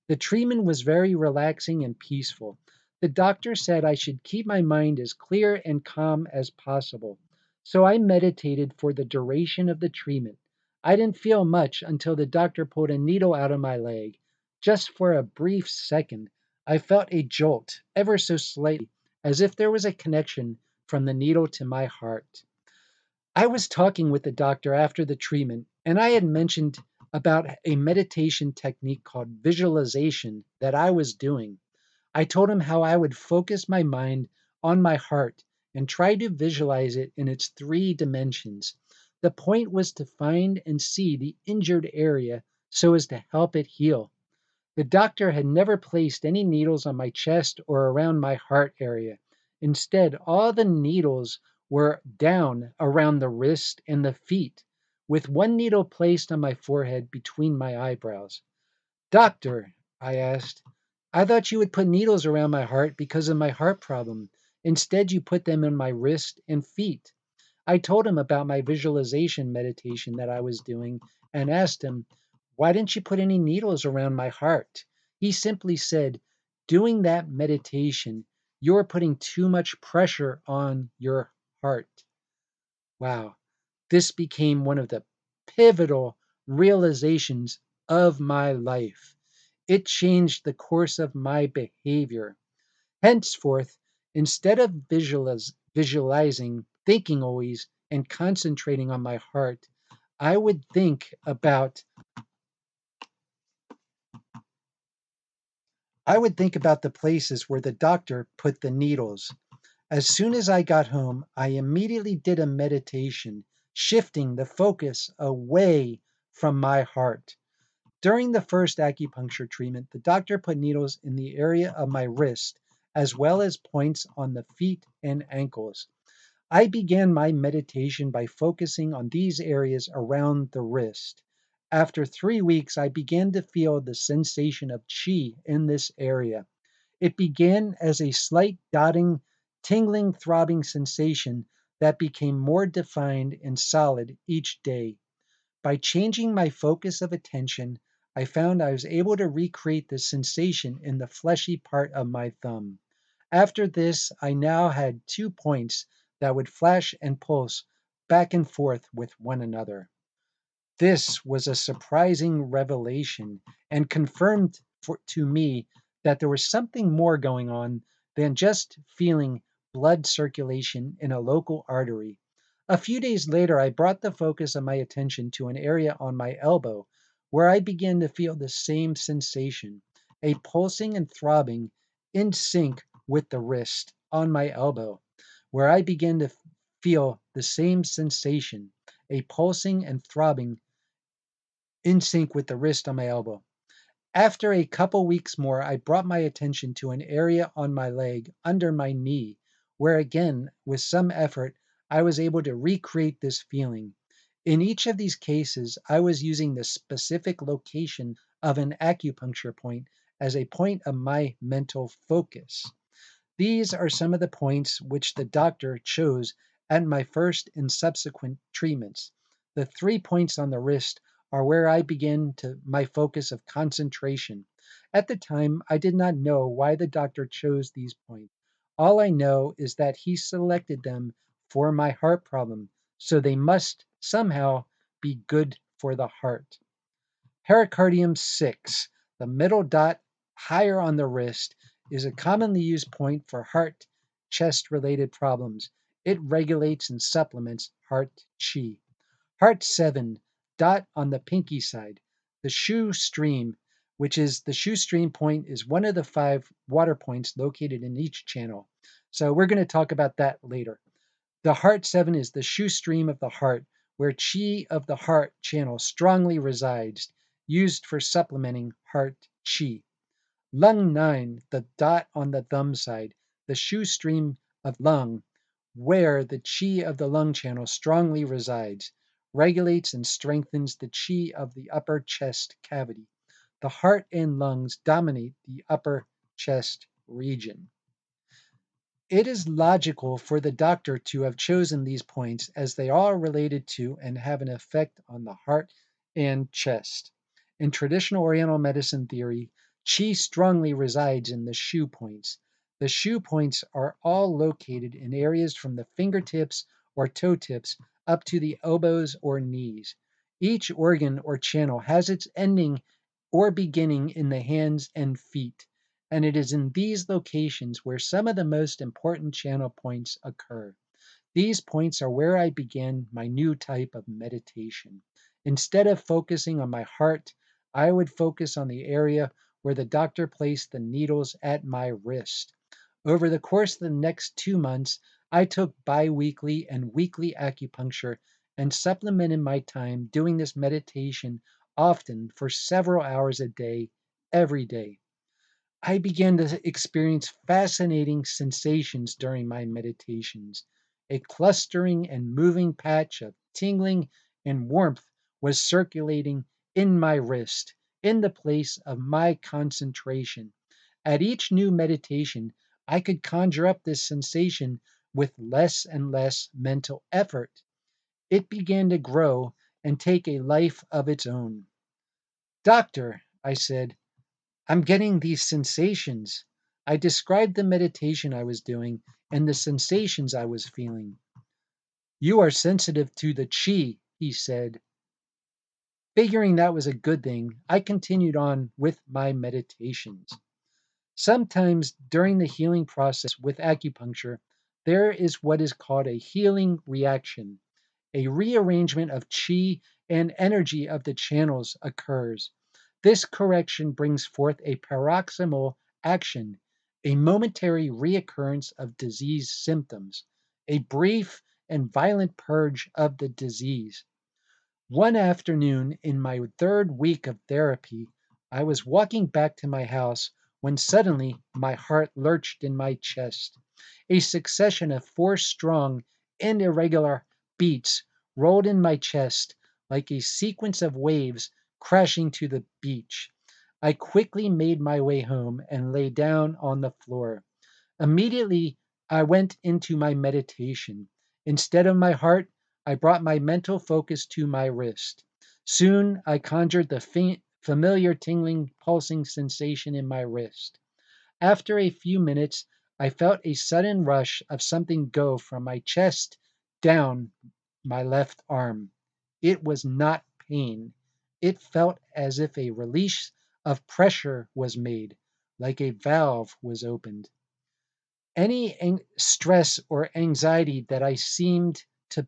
The treatment was very relaxing and peaceful. The doctor said I should keep my mind as clear and calm as possible. So I meditated for the duration of the treatment. I didn't feel much until the doctor pulled a needle out of my leg. Just for a brief second, I felt a jolt, ever so slightly, as if there was a connection from the needle to my heart. I was talking with the doctor after the treatment, and I had mentioned about a meditation technique called visualization that I was doing. I told him how I would focus my mind on my heart and try to visualize it in its three dimensions. The point was to find and see the injured area so as to help it heal. The doctor had never placed any needles on my chest or around my heart area. Instead, all the needles were down around the wrist and the feet, with one needle placed on my forehead between my eyebrows. Doctor, I asked, I thought you would put needles around my heart because of my heart problem. Instead, you put them in my wrist and feet. I told him about my visualization meditation that I was doing and asked him, why didn't you put any needles around my heart? He simply said, doing that meditation, you're putting too much pressure on your heart. Wow, this became one of the pivotal realizations of my life. It changed the course of my behavior. Henceforth, instead of visualizing, thinking always, and concentrating on my heart, I would think about the places where the doctor put the needles. As soon as I got home, I immediately did a meditation, shifting the focus away from my heart. During the first acupuncture treatment, the doctor put needles in the area of my wrist, as well as points on the feet and ankles. I began my meditation by focusing on these areas around the wrist. After 3 weeks, I began to feel the sensation of chi in this area. It began as a slight dotting, tingling, throbbing sensation that became more defined and solid each day. By changing my focus of attention, I found I was able to recreate the sensation in the fleshy part of my thumb. After this, I now had 2 points that would flash and pulse back and forth with one another. This was a surprising revelation and confirmed to me that there was something more going on than just feeling blood circulation in a local artery. A few days later, I brought the focus of my attention to an area on my elbow where I began to feel the same sensation, a pulsing and throbbing in sync with the wrist on my elbow, where I began to feel the same sensation, a pulsing and throbbing in sync with the wrist on my elbow. After a couple weeks more, I brought my attention to an area on my leg under my knee, where again, with some effort, I was able to recreate this feeling. In each of these cases, I was using the specific location of an acupuncture point as a point of my mental focus. These are some of the points which the doctor chose at my first and subsequent treatments. The 3 points on the wrist are where I began my focus of concentration. At the time, I did not know why the doctor chose these points. All I know is that he selected them for my heart problem, so they must somehow be good for the heart. Pericardium 6, the middle dot higher on the wrist, is a commonly used point for heart chest related problems. It regulates and supplements heart chi. Heart 7, dot on the pinky side. The shoe stream, which is the shoe stream point, is one of the 5 water points located in each channel. So we're going to talk about that later. The heart 7 is the shoe stream of the heart, where chi of the heart channel strongly resides, used for supplementing heart chi. Lung 9, the dot on the thumb side, the shoe stream of lung, where the chi of the lung channel strongly resides, regulates and strengthens the chi of the upper chest cavity. The heart and lungs dominate the upper chest region. It is logical for the doctor to have chosen these points as they are related to and have an effect on the heart and chest. In traditional Oriental medicine theory, Qi strongly resides in the shoe points. The shoe points are all located in areas from the fingertips or toe tips up to the elbows or knees. Each organ or channel has its ending or beginning in the hands and feet, and it is in these locations where some of the most important channel points occur. These points are where I began my new type of meditation. Instead of focusing on my heart, I would focus on the area where the doctor placed the needles at my wrist. Over the course of the next 2 months, I took bi-weekly and weekly acupuncture and supplemented my time doing this meditation often for several hours a day, every day. I began to experience fascinating sensations during my meditations. A clustering and moving patch of tingling and warmth was circulating in my wrist, in the place of my concentration. At each new meditation, I could conjure up this sensation with less and less mental effort. It began to grow and take a life of its own. Doctor, I said, I'm getting these sensations. I described the meditation I was doing and the sensations I was feeling. You are sensitive to the chi, he said. Figuring that was a good thing, I continued on with my meditations. Sometimes during the healing process with acupuncture, there is what is called a healing reaction. A rearrangement of chi and energy of the channels occurs. This correction brings forth a paroxysmal action, a momentary reoccurrence of disease symptoms, a brief and violent purge of the disease. One afternoon in my 3rd week of therapy, I was walking back to my house when suddenly my heart lurched in my chest. A succession of 4 strong and irregular beats rolled in my chest like a sequence of waves crashing to the beach. I quickly made my way home and lay down on the floor. Immediately, I went into my meditation. Instead of my heart, I brought my mental focus to my wrist. Soon, I conjured the familiar tingling, pulsing sensation in my wrist. After a few minutes, I felt a sudden rush of something go from my chest down my left arm. It was not pain. It felt as if a release of pressure was made, like a valve was opened. Stress or anxiety that to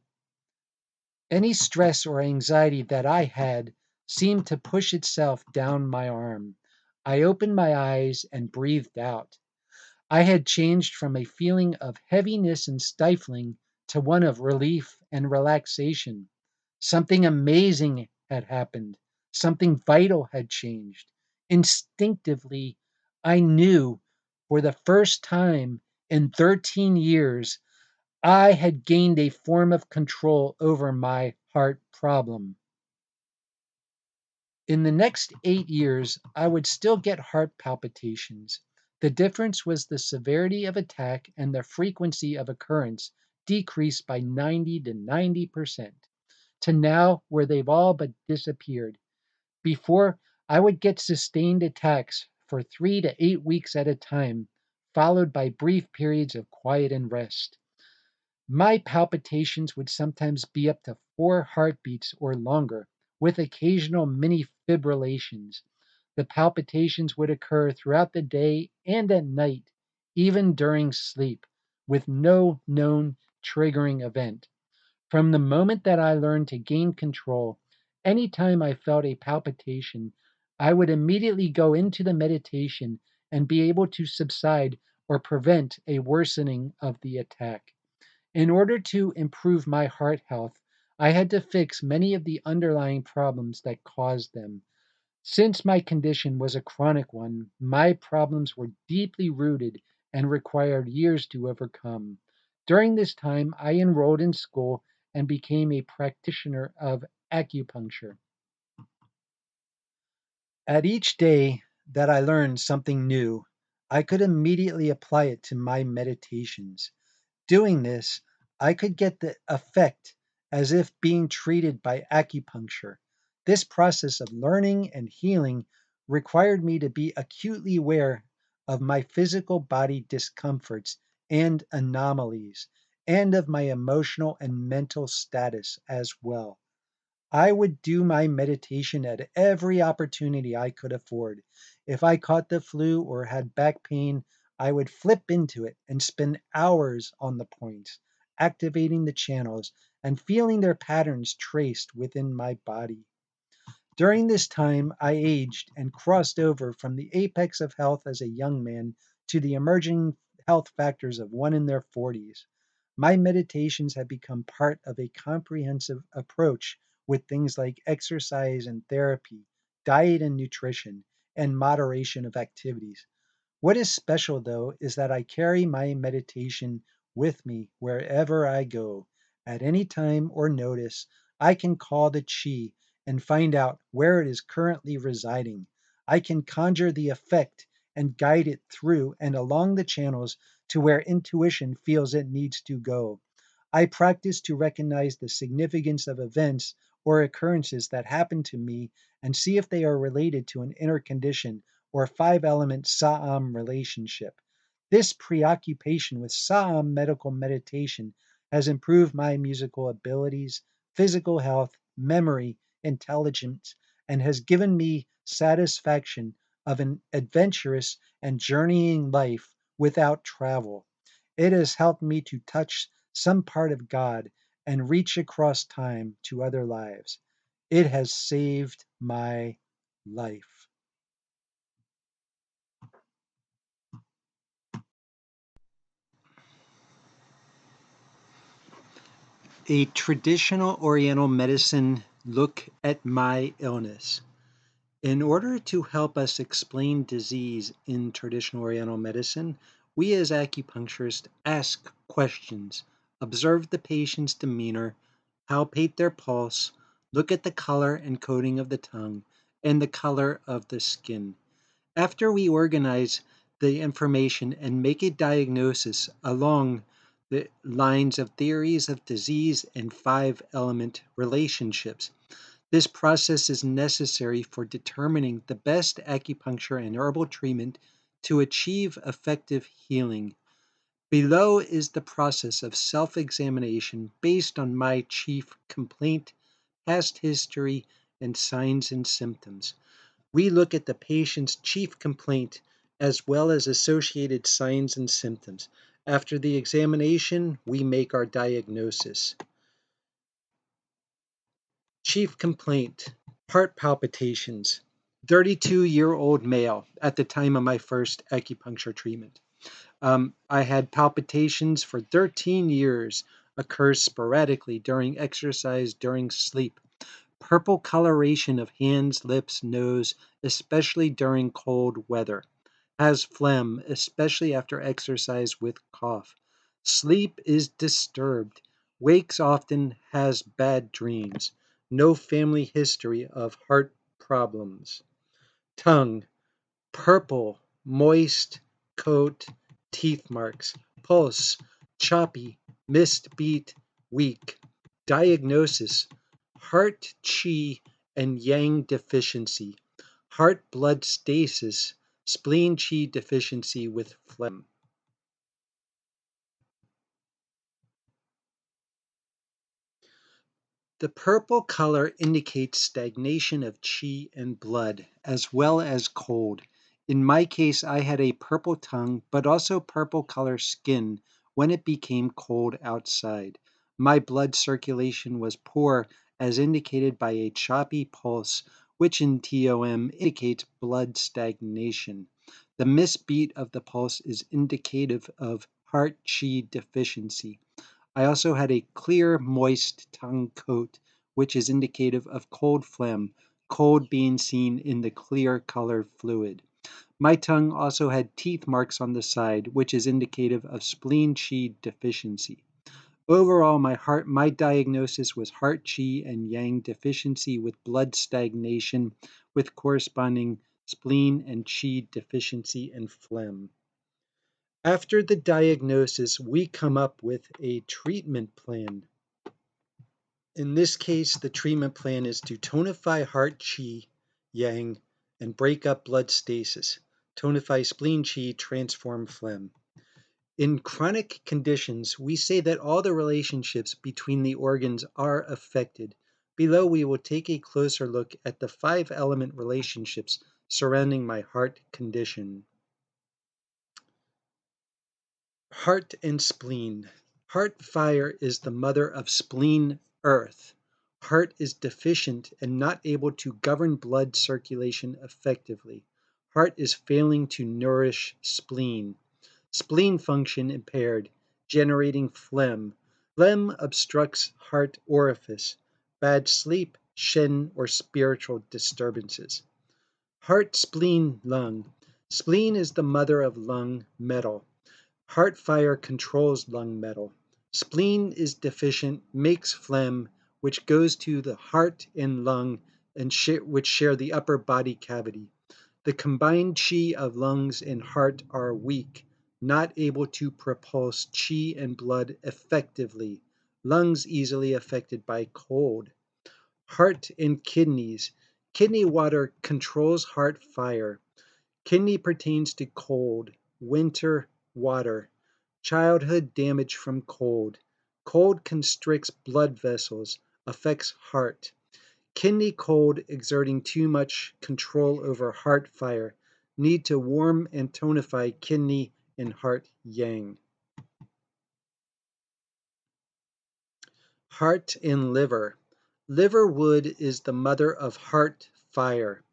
any stress or anxiety that I had seemed to push itself down my arm. I opened my eyes and breathed out. I had changed from a feeling of heaviness and stifling to one of relief and relaxation. Something amazing had happened. Something vital had changed. Instinctively, I knew for the first time in 13 years, I had gained a form of control over my heart problem. In the next 8 years, I would still get heart palpitations. The difference was the severity of attack and the frequency of occurrence decreased by 90 to 90% to now where they've all but disappeared. Before, I would get sustained attacks for 3 to 8 weeks at a time, followed by brief periods of quiet and rest. My palpitations would sometimes be up to 4 heartbeats or longer, with occasional mini fibrillations. The palpitations would occur throughout the day and at night, even during sleep, with no known triggering event. From the moment that I learned to gain control, anytime I felt a palpitation, I would immediately go into the meditation and be able to subside or prevent a worsening of the attack. In order to improve my heart health, I had to fix many of the underlying problems that caused them. Since my condition was a chronic one, my problems were deeply rooted and required years to overcome. During this time, I enrolled in school and became a practitioner of acupuncture. At each day that I learned something new, I could immediately apply it to my meditations. Doing this, I could get the effect as if being treated by acupuncture. This process of learning and healing required me to be acutely aware of my physical body discomforts and anomalies, and of my emotional and mental status as well. I would do my meditation at every opportunity I could afford. If I caught the flu or had back pain, I would flip into it and spend hours on the points, activating the channels and feeling their patterns traced within my body. During this time, I aged and crossed over from the apex of health as a young man to the emerging health factors of one in their 40s. My meditations have become part of a comprehensive approach with things like exercise and therapy, diet and nutrition, and moderation of activities. What is special, though, is that I carry my meditation with me wherever I go. At any time or notice, I can call the chi and find out where it is currently residing. I can conjure the effect and guide it through and along the channels to where intuition feels it needs to go. I practice to recognize the significance of events or occurrences that happen to me and see if they are related to an inner condition or five-element Saam relationship. This preoccupation with Saam medical meditation has improved my musical abilities, physical health, memory, intelligence, and has given me satisfaction of an adventurous and journeying life without travel. It has helped me to touch some part of God and reach across time to other lives. It has saved my life. A traditional Oriental medicine look at my illness. In order to help us explain disease in traditional Oriental medicine, we as acupuncturists ask questions, observe the patient's demeanor, palpate their pulse, look at the color and coating of the tongue, and the color of the skin. After we organize the information and make a diagnosis along the lines of theories of disease and five-element relationships, this process is necessary for determining the best acupuncture and herbal treatment to achieve effective healing. Below is the process of self-examination based on my chief complaint, past history, and signs and symptoms. We look at the patient's chief complaint as well as associated signs and symptoms. After the examination, we make our diagnosis. Chief complaint, heart palpitations. 32-year-old male at the time of my first acupuncture treatment. I had palpitations for 13 years, occurs sporadically during exercise, during sleep. Purple coloration of hands, lips, nose, especially during cold weather. Has phlegm, especially after exercise with cough. Sleep is disturbed. Wakes often, has bad dreams. No family history of heart problems. Tongue, purple, moist, coat, teeth marks. Pulse, choppy, missed beat, weak. Diagnosis, heart qi and yang deficiency, heart blood stasis, spleen qi deficiency with phlegm. The purple color indicates stagnation of qi and blood, as well as cold. In my case, I had a purple tongue, but also purple color skin when it became cold outside. My blood circulation was poor, as indicated by a choppy pulse, which in TOM indicates blood stagnation. The misbeat of the pulse is indicative of heart qi deficiency. I also had a clear, moist tongue coat, which is indicative of cold phlegm, cold being seen in the clear color fluid. My tongue also had teeth marks on the side, which is indicative of spleen qi deficiency. Overall, my diagnosis was heart qi and yang deficiency with blood stagnation, with corresponding spleen and qi deficiency and phlegm. After the diagnosis, we come up with a treatment plan. In this case, the treatment plan is to tonify heart qi, yang, and break up blood stasis, tonify spleen qi, transform phlegm. In chronic conditions, we say that all the relationships between the organs are affected. Below, we will take a closer look at the 5-element relationships surrounding my heart condition. Heart and spleen. Heart fire is the mother of spleen earth. Heart is deficient and not able to govern blood circulation effectively. Heart is failing to nourish spleen. Spleen function impaired, generating phlegm. Phlegm obstructs heart orifice. Bad sleep, shen, or spiritual disturbances. Heart, spleen, lung. Spleen is the mother of lung metal. Heart fire controls lung metal. Spleen is deficient, makes phlegm, which goes to the heart and lung, and which share the upper body cavity. The combined qi of lungs and heart are weak, not able to propulse qi and blood effectively. Lungs easily affected by cold. Heart and kidneys. Kidney water controls heart fire. Kidney pertains to cold, winter, water. Childhood damage from cold. Cold constricts blood vessels, affects heart. Kidney cold exerting too much control over heart fire. Need to warm and tonify kidney and heart yang. Heart and liver. Liver wood is the mother of heart fire.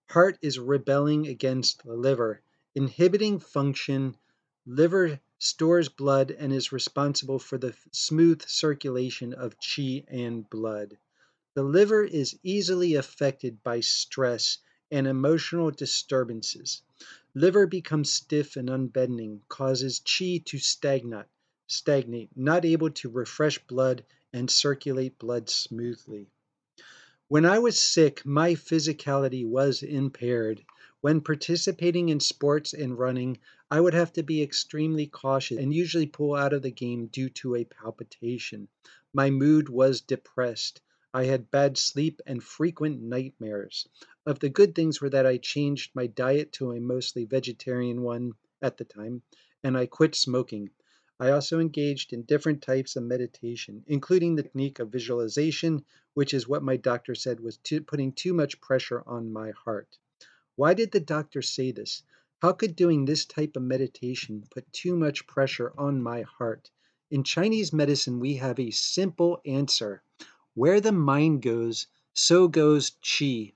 Heart is rebelling against the liver, inhibiting function. Liver stores blood and is responsible for the smooth circulation of qi and blood. The liver is easily affected by stress and emotional disturbances. Liver becomes stiff and unbending, causes qi to stagnate, not able to refresh blood and circulate blood smoothly. When I was sick, my physicality was impaired. When participating in sports and running, I would have to be extremely cautious and usually pull out of the game due to a palpitation. My mood was depressed. I had bad sleep and frequent nightmares. Of the good things were that I changed my diet to a mostly vegetarian one at the time, and I quit smoking. I also engaged in different types of meditation, including the technique of visualization, which is what my doctor said was putting too much pressure on my heart. Why did the doctor say this? How could doing this type of meditation put too much pressure on my heart? In Chinese medicine, we have a simple answer. Where the mind goes, so goes qi.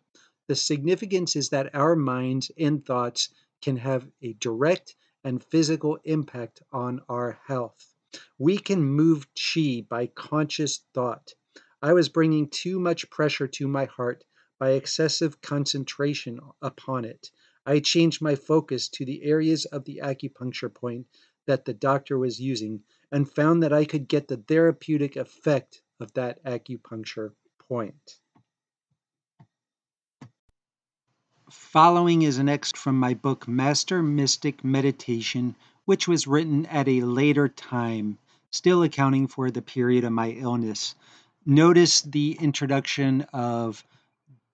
The significance is that our minds and thoughts can have a direct and physical impact on our health. We can move qi by conscious thought. I was bringing too much pressure to my heart by excessive concentration upon it. I changed my focus to the areas of the acupuncture point that the doctor was using and found that I could get the therapeutic effect of that acupuncture point. Following is an excerpt from my book, Master Mystic Meditation, which was written at a later time, still accounting for the period of my illness. Notice the introduction of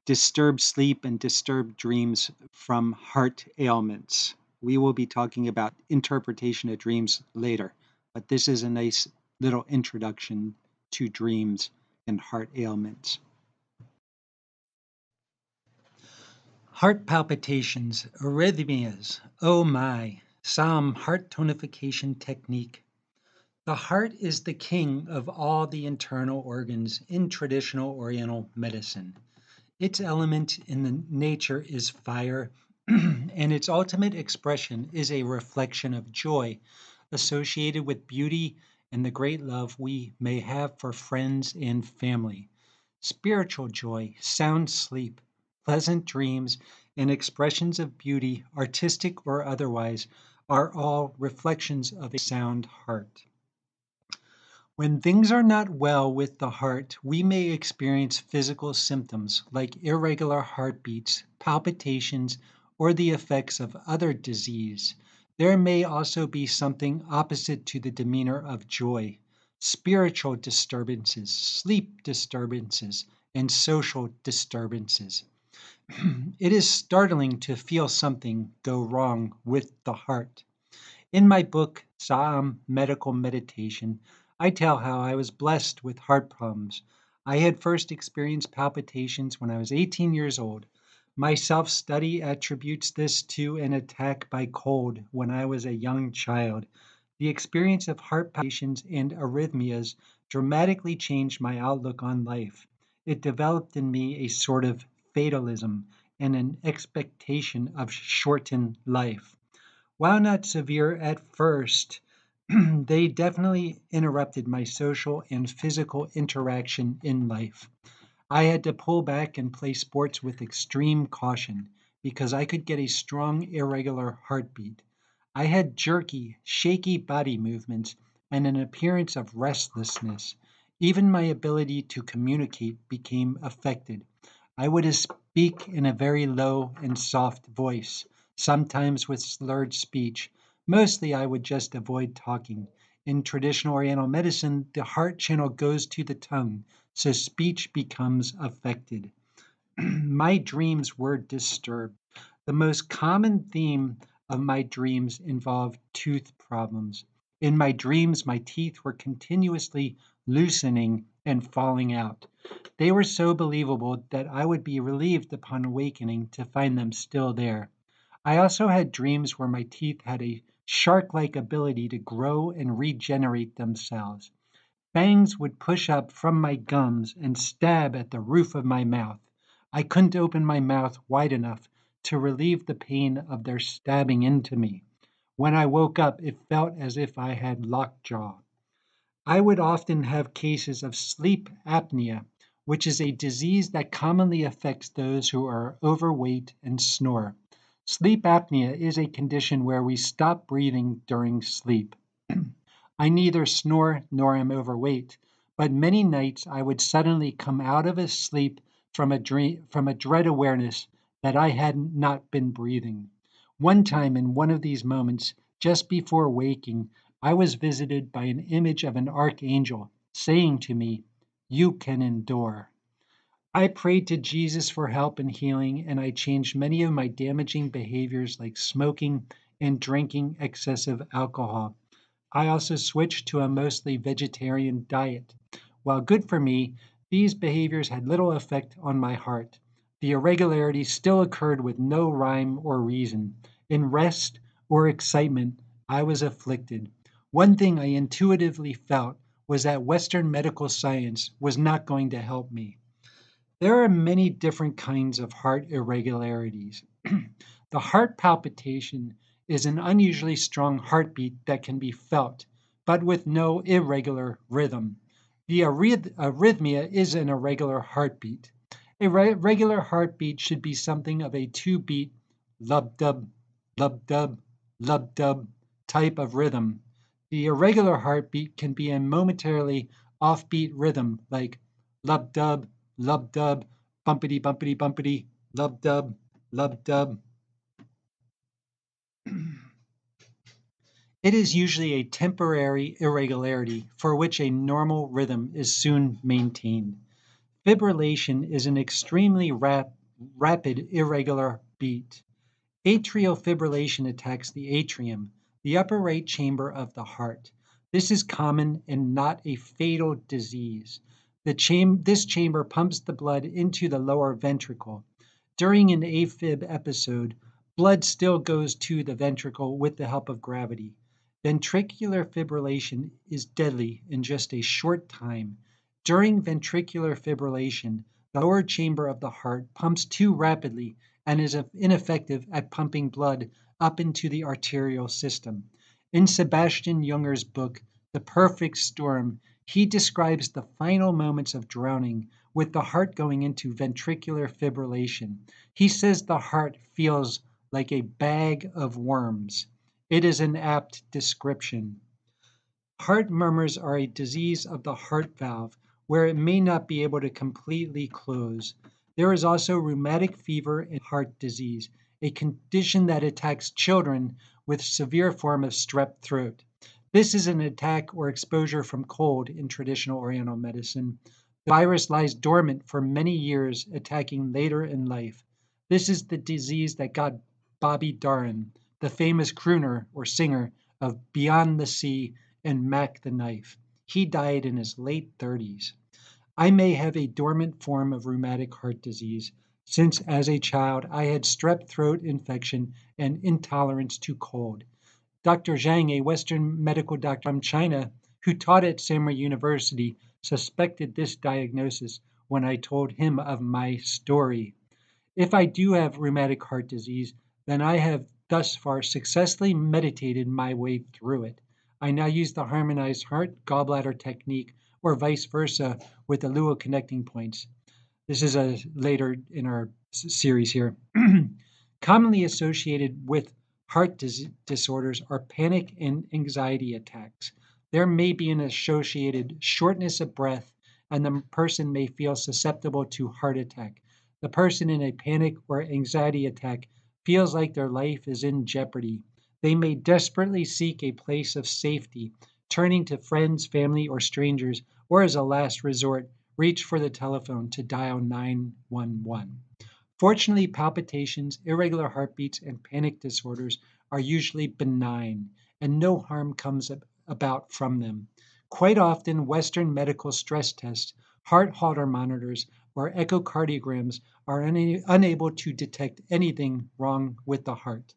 disturbed sleep and disturbed dreams from heart ailments. We will be talking about interpretation of dreams later, but this is a nice little introduction to dreams and heart ailments. Heart palpitations, arrhythmias, oh my, Saam heart tonification technique. The heart is the king of all the internal organs in traditional Oriental medicine. Its element in the nature is fire, and its ultimate expression is a reflection of joy associated with beauty and the great love we may have for friends and family. Spiritual joy, sound sleep, pleasant dreams, and expressions of beauty, artistic or otherwise, are all reflections of a sound heart. When things are not well with the heart, we may experience physical symptoms like irregular heartbeats, palpitations, or the effects of other disease. There may also be something opposite to the demeanor of joy, spiritual disturbances, sleep disturbances, and social disturbances. It is startling to feel something go wrong with the heart. In my book, Saam Medical Meditation, I tell how I was blessed with heart problems. I had first experienced palpitations when I was 18 years old. My self-study attributes this to an attack by cold when I was a young child. The experience of heart palpitations and arrhythmias dramatically changed my outlook on life. It developed in me a sort of fatalism and an expectation of shortened life. While not severe at first, they definitely interrupted my social and physical interaction in life. I had to pull back and play sports with extreme caution because I could get a strong, irregular heartbeat. I had jerky, shaky body movements and an appearance of restlessness. Even my ability to communicate became affected. I would speak in a very low and soft voice, sometimes with slurred speech. Mostly I would just avoid talking. In traditional Oriental medicine, the heart channel goes to the tongue, so speech becomes affected. My dreams were disturbed. The most common theme of my dreams involved tooth problems. In my dreams, my teeth were continuously loosening and falling out. They were so believable that I would be relieved upon awakening to find them still there. I also had dreams where my teeth had a shark like ability to grow and regenerate themselves. Fangs would push up from my gums and stab at the roof of my mouth. I couldn't open my mouth wide enough to relieve the pain of their stabbing into me. When I woke up, it felt as if I had lockjaw. I would often have cases of sleep apnea, which is a disease that commonly affects those who are overweight and snore. Sleep apnea is a condition where we stop breathing during sleep. I neither snore nor am overweight, but many nights I would suddenly come out of a sleep from a dread awareness that I had not been breathing. One time in one of these moments, just before waking, I was visited by an image of an archangel saying to me, "You can endure." I prayed to Jesus for help and healing, and I changed many of my damaging behaviors like smoking and drinking excessive alcohol. I also switched to a mostly vegetarian diet. While good for me, these behaviors had little effect on my heart. The irregularities still occurred with no rhyme or reason. In rest or excitement, I was afflicted. One thing I intuitively felt was that Western medical science was not going to help me. There are many different kinds of heart irregularities. The heart palpitation is an unusually strong heartbeat that can be felt, but with no irregular rhythm. The arrhythmia is an irregular heartbeat. A regular heartbeat should be something of a two-beat lub-dub, lub-dub, lub-dub type of rhythm. The irregular heartbeat can be a momentarily offbeat rhythm like lub-dub, lub-dub, bumpity, bumpity, bumpity, lub-dub. Lub dub. It is usually a temporary irregularity for which a normal rhythm is soon maintained. Fibrillation is an extremely rapid irregular beat. Atrial fibrillation attacks the atrium, the upper right chamber of the heart. This is common and not a fatal disease. This chamber pumps the blood into the lower ventricle. During an AFib episode, blood still goes to the ventricle with the help of gravity. Ventricular fibrillation is deadly in just a short time. During ventricular fibrillation, the lower chamber of the heart pumps too rapidly and is ineffective at pumping blood up into the arterial system. In Sebastian Junger's book, The Perfect Storm, he describes the final moments of drowning with the heart going into ventricular fibrillation. He says the heart feels like a bag of worms. It is an apt description. Heart murmurs are a disease of the heart valve where it may not be able to completely close. There is also rheumatic fever and heart disease, a condition that attacks children with severe form of strep throat. This is an attack or exposure from cold in traditional Oriental medicine. The virus lies dormant for many years, attacking later in life. This is the disease that got Bobby Darin, the famous crooner or singer of Beyond the Sea and Mac the Knife. He died in his late 30s. I may have a dormant form of rheumatic heart disease, since as a child I had strep throat infection and intolerance to cold. Dr. Zhang, a Western medical doctor from China who taught at Samuel University, suspected this diagnosis when I told him of my story. If I do have rheumatic heart disease, then I have thus far successfully meditated my way through it. I now use the harmonized heart gallbladder technique or vice versa with the luo connecting points. This is later in our series here. Commonly associated with heart disorders are panic and anxiety attacks. There may be an associated shortness of breath, and the person may feel susceptible to heart attack. The person in a panic or anxiety attack feels like their life is in jeopardy. They may desperately seek a place of safety, turning to friends, family, or strangers, or as a last resort, reach for the telephone to dial 911. Fortunately, palpitations, irregular heartbeats, and panic disorders are usually benign, and no harm comes about from them. Quite often, Western medical stress tests, heart Holter monitors, or echocardiograms are unable to detect anything wrong with the heart.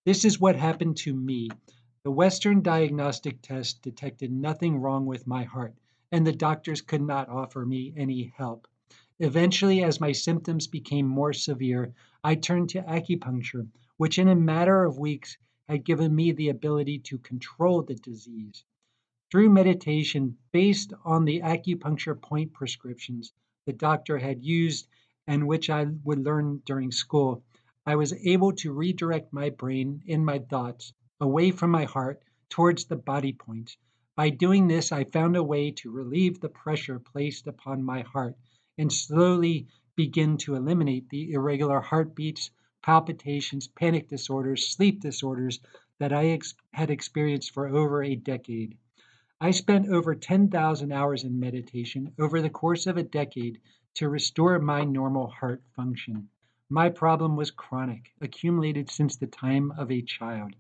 This is what happened to me. The Western diagnostic test detected nothing wrong with my heart, and the doctors could not offer me any help. Eventually, as my symptoms became more severe, I turned to acupuncture, which in a matter of weeks had given me the ability to control the disease. Through meditation based on the acupuncture point prescriptions the doctor had used and which I would learn during school, I was able to redirect my brain and my thoughts away from my heart towards the body points. By doing this, I found a way to relieve the pressure placed upon my heart and slowly begin to eliminate the irregular heartbeats, palpitations, panic disorders, sleep disorders that I had experienced for over a decade. I spent over 10,000 hours in meditation over the course of a decade to restore my normal heart function. My problem was chronic, accumulated since the time of a child.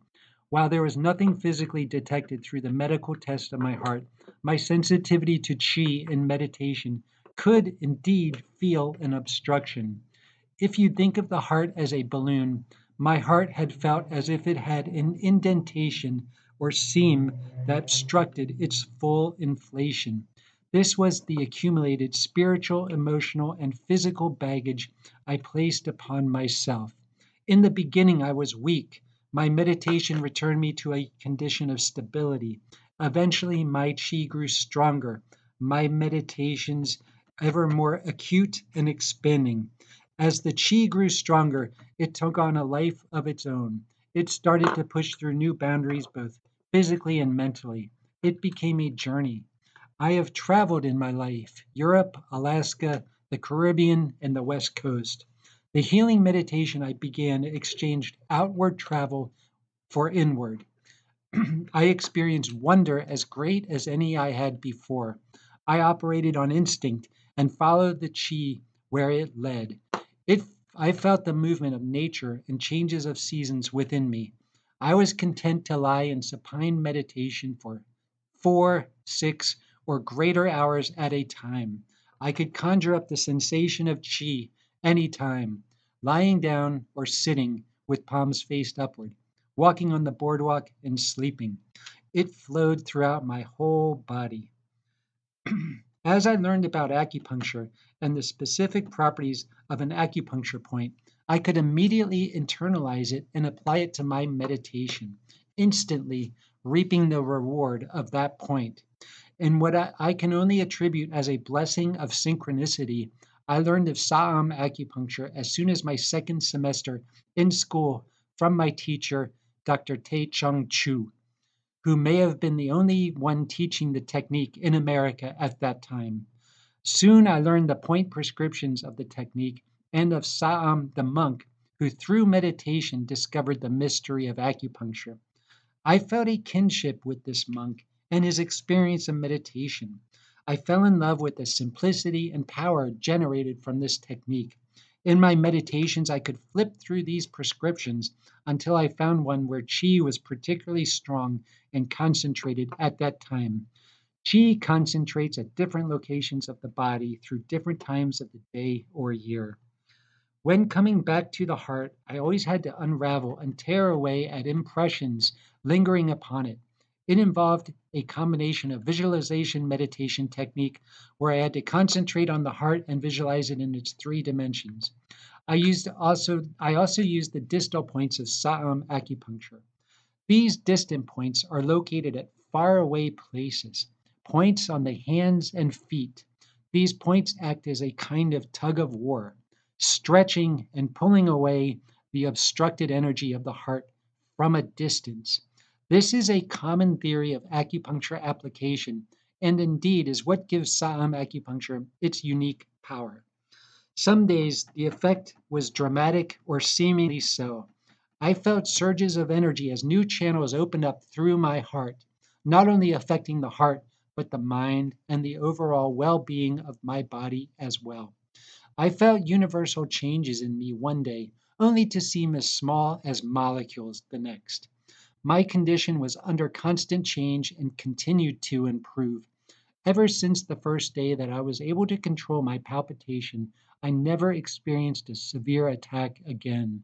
While there was nothing physically detected through the medical test of my heart, my sensitivity to Qi and meditation could indeed feel an obstruction. If you think of the heart as a balloon, my heart had felt as if it had an indentation or seam that obstructed its full inflation. This was the accumulated spiritual, emotional, and physical baggage I placed upon myself. In the beginning, I was weak. My meditation returned me to a condition of stability. Eventually, my Qi grew stronger, my meditations ever more acute and expanding. As the Qi grew stronger, it took on a life of its own. It started to push through new boundaries, both physically and mentally. It became a journey. I have traveled in my life Europe, Alaska, the Caribbean, and the West Coast. The healing meditation I began exchanged outward travel for inward. I experienced wonder as great as any I had before. I operated on instinct and followed the chi where it led. It, I felt the movement of nature and changes of seasons within me. I was content to lie in supine meditation for 4, 6, or greater hours at a time. I could conjure up the sensation of chi any time, lying down or sitting with palms faced upward, walking on the boardwalk and sleeping. It flowed throughout my whole body. As I learned about acupuncture and the specific properties of an acupuncture point, I could immediately internalize it and apply it to my meditation, instantly reaping the reward of that point. And what I can only attribute as a blessing of synchronicity, I learned of Saam Acupuncture as soon as my second semester in school from my teacher, Dr. Tae Chung Chu, who may have been the only one teaching the technique in America at that time. Soon I learned the point prescriptions of the technique and of Saam the monk, who through meditation discovered the mystery of acupuncture. I felt a kinship with this monk and his experience of meditation. I fell in love with the simplicity and power generated from this technique. In my meditations, I could flip through these prescriptions until I found one where chi was particularly strong and concentrated at that time. Chi concentrates at different locations of the body through different times of the day or year. When coming back to the heart, I always had to unravel and tear away at impressions lingering upon it. It involved a combination of visualization meditation technique where I had to concentrate on the heart and visualize it in its 3 dimensions. I also used the distal points of Saam acupuncture. These distant points are located at faraway places, points on the hands and feet. These points act as a kind of tug of war, stretching and pulling away the obstructed energy of the heart from a distance. This is a common theory of acupuncture application, and indeed is what gives Saam acupuncture its unique power. Some days the effect was dramatic or seemingly so. I felt surges of energy as new channels opened up through my heart, not only affecting the heart, but the mind and the overall well being of my body as well. I felt universal changes in me one day, only to seem as small as molecules the next. My condition was under constant change and continued to improve. Ever since the first day that I was able to control my palpitation, I never experienced a severe attack again.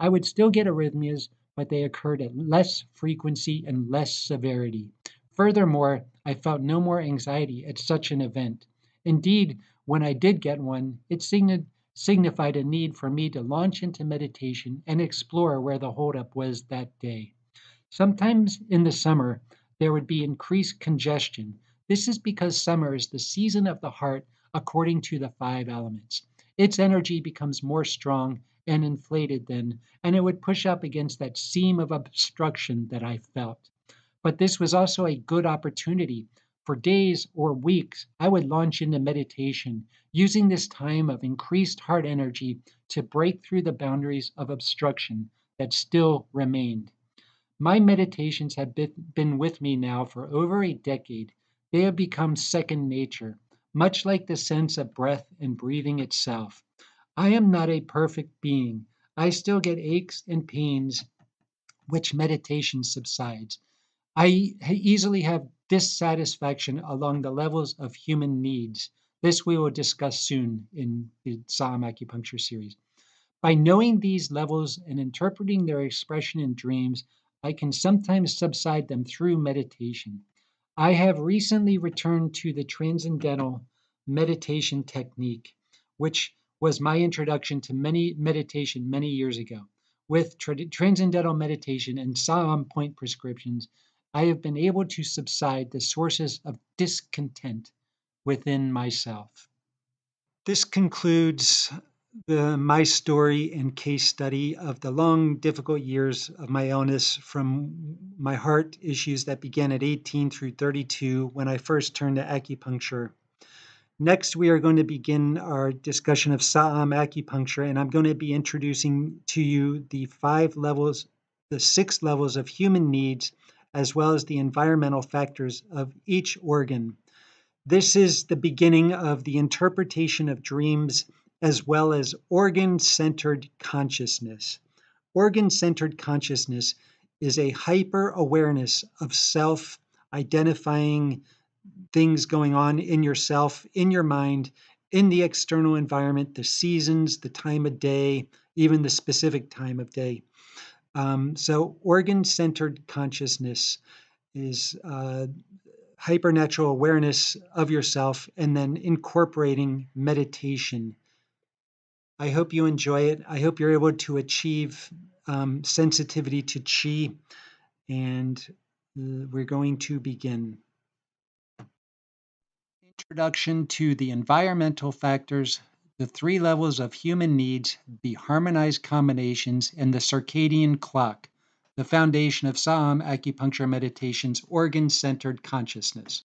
I would still get arrhythmias, but they occurred at less frequency and less severity. Furthermore, I felt no more anxiety at such an event. Indeed, when I did get one, it signified a need for me to launch into meditation and explore where the holdup was that day. Sometimes in the summer, there would be increased congestion. This is because summer is the season of the heart according to the 5 elements. Its energy becomes more strong and inflated then, and it would push up against that seam of obstruction that I felt. But this was also a good opportunity. For days or weeks, I would launch into meditation, using this time of increased heart energy to break through the boundaries of obstruction that still remained. My meditations have been with me now for over a decade. They have become second nature, much like the sense of breath and breathing itself. I am not a perfect being. I still get aches and pains, which meditation subsides. I easily have dissatisfaction along the levels of human needs. This we will discuss soon in the Saam Acupuncture series. By knowing these levels and interpreting their expression in dreams, I can sometimes subside them through meditation. I have recently returned to the Transcendental Meditation technique, which was my introduction to meditation many years ago. With Transcendental Meditation and Saam point prescriptions, I have been able to subside the sources of discontent within myself. This concludes my story and case study of the long, difficult years of my illness, from my heart issues that began at 18 through 32 when I first turned to acupuncture. Next, we are going to begin our discussion of Saam Acupuncture, and I'm going to be introducing to you the 6 levels of human needs, as well as the environmental factors of each organ. This is the beginning of the interpretation of dreams, as well as organ-centered consciousness. Organ-centered consciousness is a hyper-awareness of self, identifying things going on in yourself, in your mind, in the external environment, the seasons, the time of day, even the specific time of day. So, organ centered consciousness is hypernatural awareness of yourself and then incorporating meditation. I hope you enjoy it. I hope you're able to achieve sensitivity to Qi, and we're going to begin. Introduction to the environmental factors, the 3 levels of human needs, the harmonized combinations, and the circadian clock, the foundation of Saam Acupuncture Meditation's organ-centered consciousness.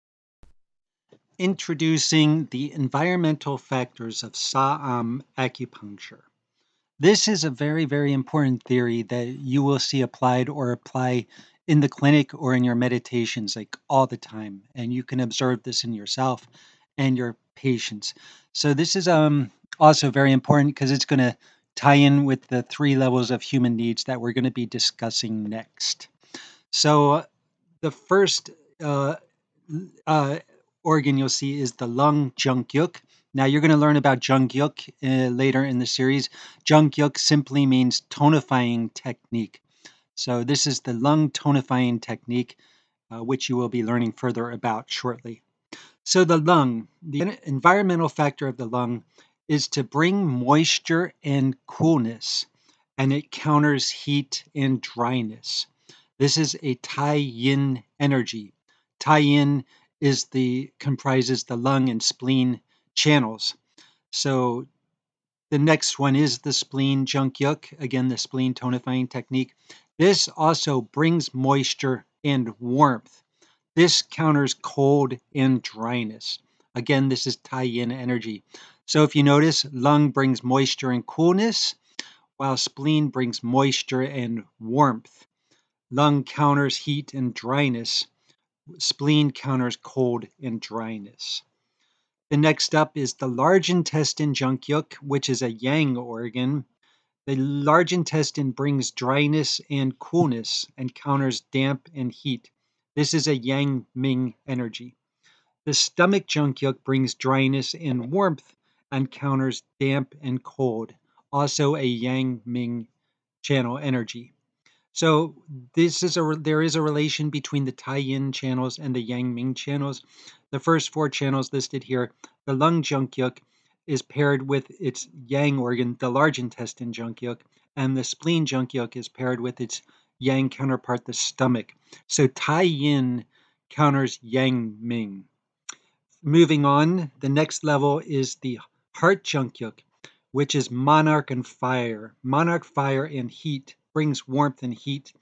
Introducing the environmental factors of Saam Acupuncture. This is a very, very important theory that you will see applied or apply in the clinic or in your meditations like all the time. And you can observe this in yourself and your patients. So this is also very important because it's going to tie in with the 3 levels of human needs that we're going to be discussing next. So the first uh, uh, organ you'll see is the lung Jungguk. Now you're going to learn about Jungguks later in the series. Jungguk simply means tonifying technique. So this is the lung tonifying technique, which you will be learning further about shortly. So the lung, the environmental factor of the lung is to bring moisture and coolness, and it counters heat and dryness. This is a Tai Yin energy. Tai Yin comprises the lung and spleen channels. So the next one is the Spleen Jungguk, again the spleen tonifying technique. This also brings moisture and warmth. This counters cold and dryness. Again, this is Tai Yin energy. So if you notice, lung brings moisture and coolness, while spleen brings moisture and warmth. Lung counters heat and dryness. Spleen counters cold and dryness. The next up is the large intestine Jungguk, which is a yang organ. The large intestine brings dryness and coolness and counters damp and heat. This is a yang ming energy. The stomach Jungguk brings dryness and warmth and counters damp and cold. Also a yang ming channel energy. So there is a relation between the Tai Yin channels and the Yang Ming channels. The first 4 channels listed here, the lung Jungguk is paired with its Yang organ, the large intestine Jungguk, and the spleen Jungguk is paired with its Yang counterpart, the stomach. So Tai Yin counters Yang Ming. Moving on, the next level is the heart Jungguk, which is monarch and fire. Monarch fire and heat brings warmth and heat.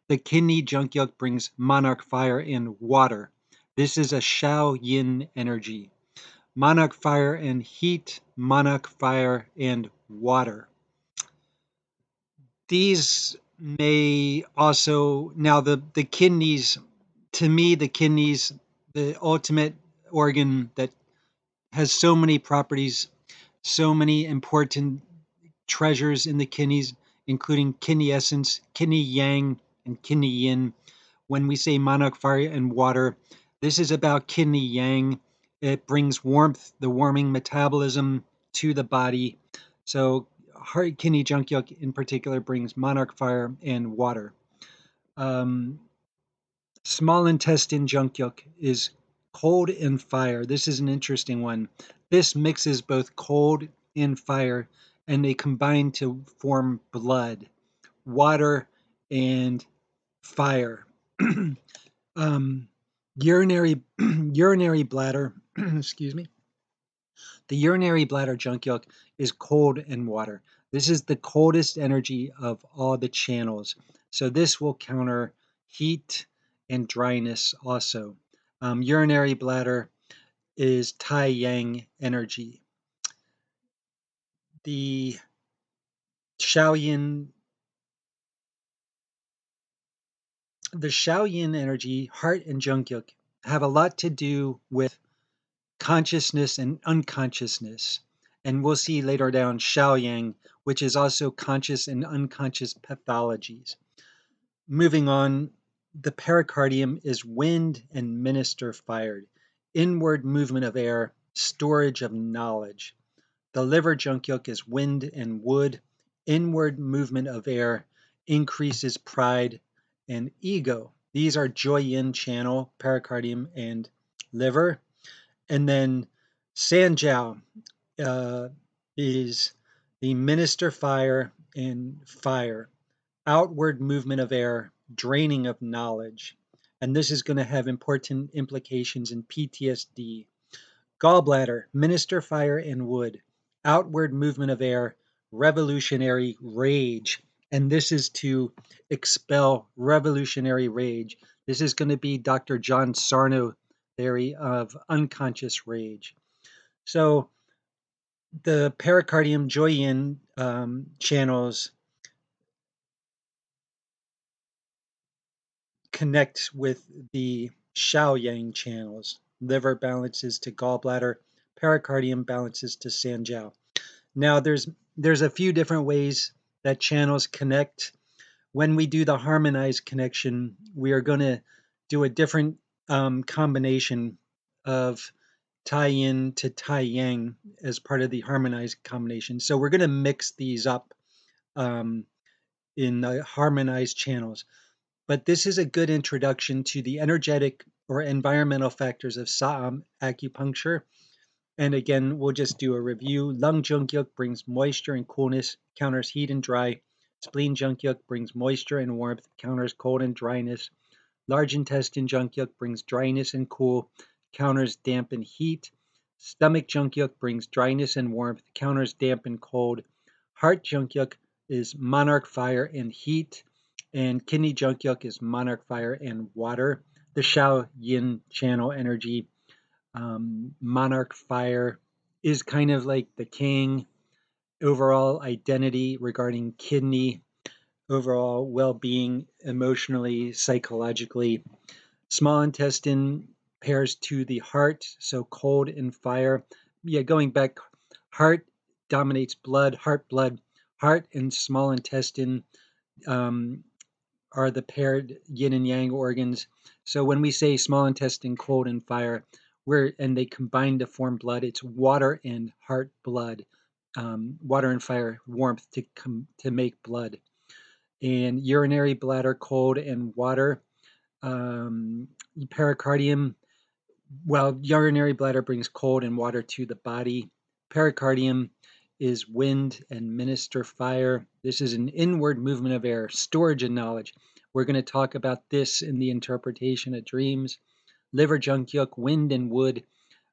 The kidney Jungguk brings monarch fire and water. This is a Shao Yin energy. Monarch fire and heat, monarch fire and water. These may also, now the kidneys, to me, the kidneys, the ultimate organ that has so many properties, so many important treasures in the kidneys, including kidney essence, kidney yang, and kidney yin. When we say monarch fire and water, this is about kidney yang. It brings warmth, the warming metabolism to the body. So heart kidney Jungguk in particular brings monarch fire and water. Small intestine Jungguk is cold and fire. This is an interesting one. This mixes both cold and fire, and they combine to form blood, water, and fire. Urinary urinary bladder, excuse me. The urinary bladder Jungguk is cold and water. This is the coldest energy of all the channels. So this will counter heat and dryness also. Urinary bladder is Tai Yang energy. The Shaoyin energy, heart and Jungguk, have a lot to do with consciousness and unconsciousness. And we'll see later down Shaoyang, which is also conscious and unconscious pathologies. Moving on, the pericardium is wind and minister fired, inward movement of air, storage of knowledge. The liver Jungguk is wind and wood, inward movement of air, increases pride and ego. These are joy yin channel, pericardium and liver. And then Sanjiao is the minister fire and fire, outward movement of air, draining of knowledge. And this is going to have important implications in PTSD. Gallbladder, minister fire and wood, outward movement of air, revolutionary rage. And this is to expel revolutionary rage. This is going to be Dr. John Sarno theory of unconscious rage. So the pericardium joy yin channels connect with the Shaoyang channels. Liver balances to gallbladder, pericardium balances to Sanjiao. Now there's a few different ways that channels connect. When we do the harmonized connection, we are going to do a different combination of Tai Yin to Tai Yang as part of the harmonized combination. So we're going to mix these up um, in the harmonized channels. But this is a good introduction to the energetic or environmental factors of Saam acupuncture. And again, we'll just do a review. Lung Jungguk brings moisture and coolness, counters heat and dry. Spleen Jungguk brings moisture and warmth, counters cold and dryness. Large intestine Jungguk brings dryness and cool, counters damp and heat. Stomach Jungguk brings dryness and warmth, counters damp and cold. Heart Jungguk is monarch fire and heat. And kidney Jungguk is monarch fire and water. The Shao Yin channel energy, monarch fire, is kind of like the king, overall identity regarding kidney, overall well-being emotionally, psychologically. Small intestine pairs to the heart, so cold and fire. Yeah, going back, heart dominates blood, heart and small intestine um, are the paired yin and yang organs. So when we say small intestine cold and fire, and they combine to form blood, it's water and heart blood, water and fire warmth to make blood. And urinary bladder cold and water, pericardium. Well, urinary bladder brings cold and water to the body. Pericardium is wind and minister fire. This is an inward movement of air, storage of knowledge. We're going to talk about this in the interpretation of dreams. Liver Jungguk, wind and wood,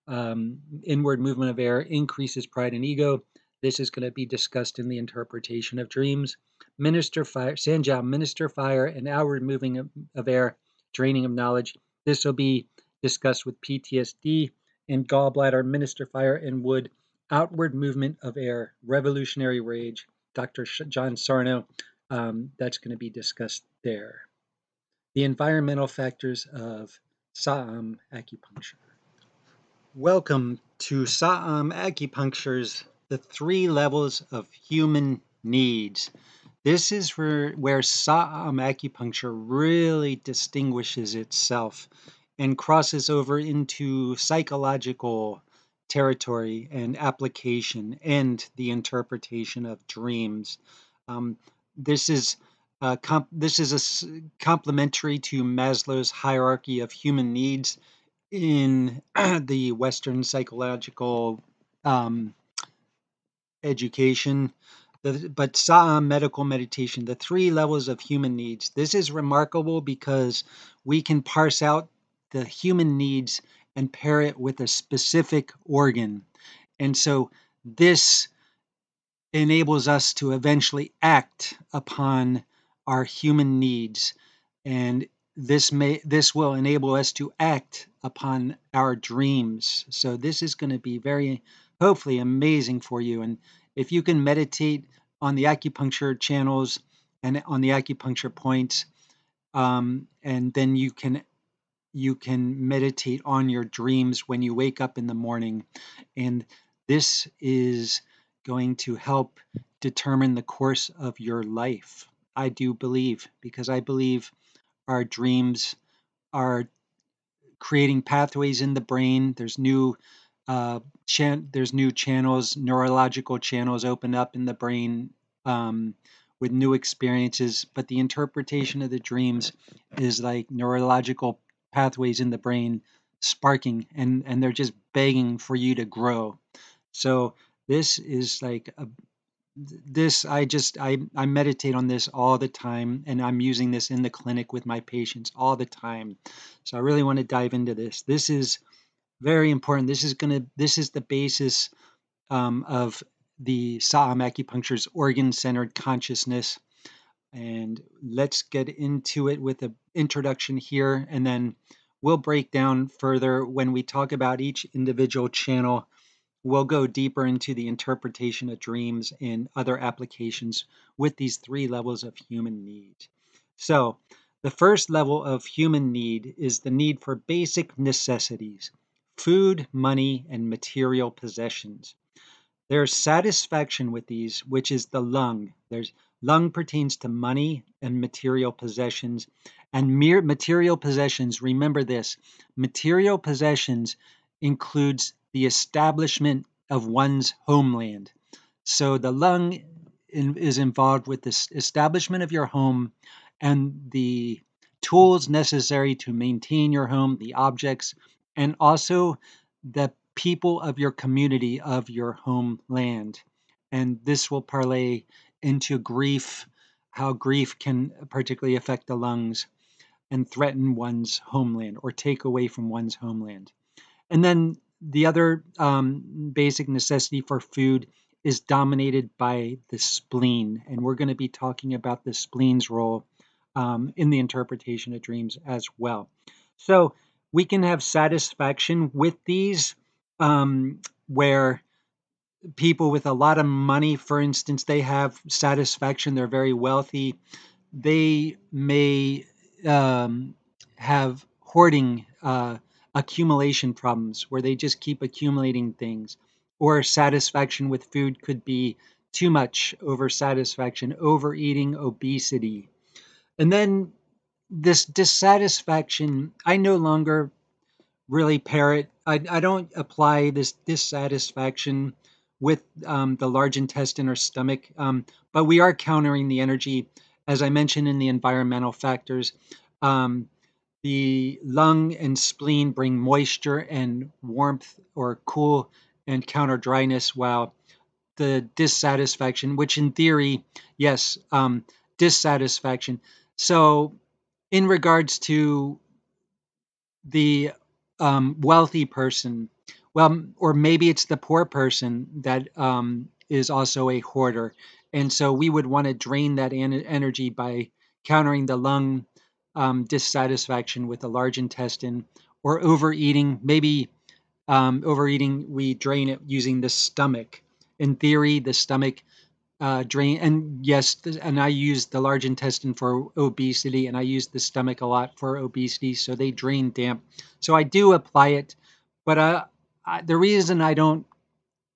inward movement of air increases pride and ego. This is going to be discussed in the interpretation of dreams. Minister fire, Sanjiao, minister fire, and outward moving of air, draining of knowledge. This will be discussed with PTSD. And gallbladder, minister fire, and wood, outward movement of air, revolutionary rage. Dr. John Sarno, that's going to be discussed there. The environmental factors of Saam acupuncture. Welcome to Saam Acupuncture's The Three Levels of Human Needs. This is where Saam Acupuncture really distinguishes itself and crosses over into psychological territory and application and the interpretation of dreams. Um, this is complementary to Maslow's hierarchy of human needs in the Western psychological um, education. But Saam medical meditation, the three levels of human needs. This is remarkable because we can parse out the human needs and pair it with a specific organ. And so this enables us to eventually act upon our human needs. And this will enable us to act upon our dreams. So this is going to be very, hopefully, amazing for you. And if you can meditate on the acupuncture channels and on the acupuncture points, and then you can meditate on your dreams when you wake up in the morning. And this is going to help determine the course of your life. I do believe, because I believe our dreams are creating pathways in the brain. There's new channels, neurological channels open up in the brain, with new experiences. But the interpretation of the dreams is like neurological pathways in the brain sparking, and they're just begging for you to grow. So this is like this I meditate on this all the time, and I'm using this in the clinic with my patients all the time. So I really want to dive into this. This is very important. This is the basis of the Saam Acupuncture's organ-centered consciousness. And let's get into it with an introduction here, and then we'll break down further when we talk about each individual channel. We'll go deeper into the interpretation of dreams and other applications with these three levels of human need. So, the first level of human need is the need for basic necessities: food, money, and material possessions. There's satisfaction with these, which is the lung. There's lung pertains to money and material possessions. And mere material possessions, remember this, material possessions includes the establishment of one's homeland. So the lung is involved with the establishment of your home and the tools necessary to maintain your home, the objects, and also the people of your community, of your homeland. And this will parlay into grief, how grief can particularly affect the lungs and threaten one's homeland or take away from one's homeland. And then the other basic necessity for food is dominated by the spleen. And we're going to be talking about the spleen's role in the interpretation of dreams as well. So we can have satisfaction with these, where people with a lot of money, for instance, they have satisfaction, they're very wealthy. They may have hoarding, accumulation problems where they just keep accumulating things. Or satisfaction with food could be too much over satisfaction, overeating, obesity. And then this dissatisfaction, I no longer really pair it. I don't apply this dissatisfaction with the large intestine or stomach, but we are countering the energy, as I mentioned, in the environmental factors. Um, the lung and spleen bring moisture and warmth or cool and counter dryness, while the dissatisfaction, which in theory, yes, dissatisfaction. So, in regards to the wealthy person, well, or maybe it's the poor person that is also a hoarder. And so we would want to drain that energy by countering the lung dissatisfaction with the large intestine, or overeating. Maybe overeating, we drain it using the stomach. In theory, the stomach drain, and yes, and I use the large intestine for obesity, and I use the stomach a lot for obesity, so they drain damp. So I do apply it, but the reason I don't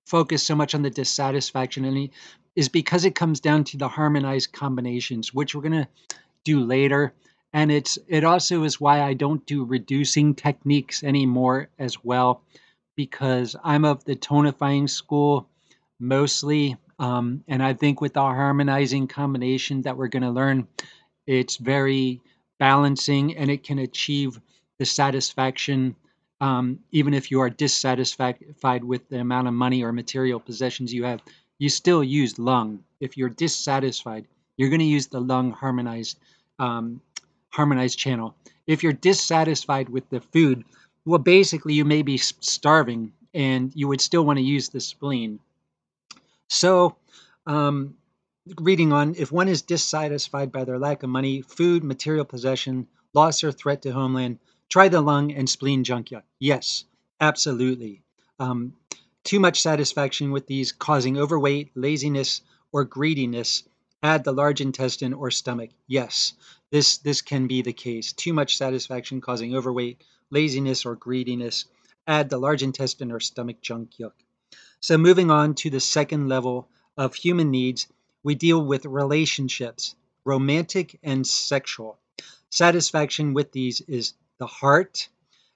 focus so much on the dissatisfaction is because it comes down to the harmonized combinations, which we're going to do later. And it also is why I don't do reducing techniques anymore as well, because I'm of the tonifying school mostly. And I think with our harmonizing combination that we're going to learn, it's very balancing, and it can achieve the satisfaction. Even if you are dissatisfied with the amount of money or material possessions you have, you still use lung. If you're dissatisfied, you're going to use the lung um, harmonized channel. If you're dissatisfied with the food, well, basically you may be starving, and you would still want to use the spleen. So, reading on, if one is dissatisfied by their lack of money, food, material possession, loss or threat to homeland, try the lung and spleen junkia. Yes, absolutely. Um, Too much satisfaction with these causing overweight, laziness, or greediness. Add the large intestine or stomach. Yes, this can be the case. Too much satisfaction causing overweight, laziness, or greediness. Add the large intestine or stomach junkyuk. So moving on to the second level of human needs, we deal with relationships, romantic and sexual. Satisfaction with these is the heart,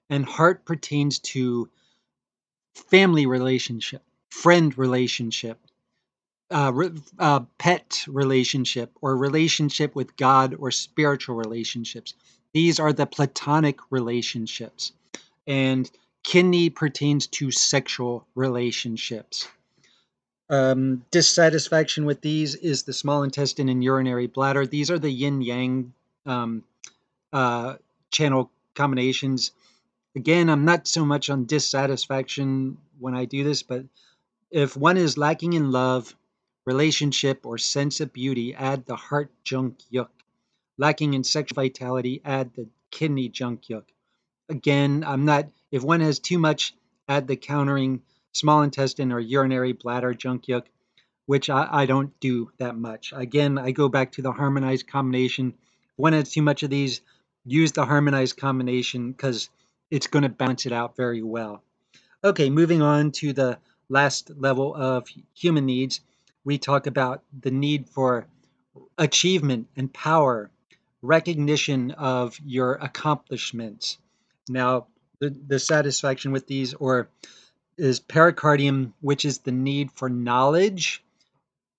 and heart pertains to family relationship, friend relationship, pet relationship, or relationship with God or spiritual relationships. These are the platonic relationships. And kidney pertains to sexual relationships. Dissatisfaction with these is the small intestine and urinary bladder. These are the yin yang um, channel combinations. Again, I'm not so much on dissatisfaction when I do this, but if one is lacking in love, relationship, or sense of beauty, add the heart junk yuk. Lacking in sexual vitality, add the kidney junk yuk. Again, I'm not, if one has too much, add the countering small intestine or urinary bladder junk yuk, which I don't do that much. Again, I go back to the harmonized combination. If one has too much of these, use the harmonized combination because it's going to balance it out very well. Okay, moving on to the last level of human needs, we talk about the need for achievement and power, recognition of your accomplishments. Now, the satisfaction with these or is pericardium, which is the need for knowledge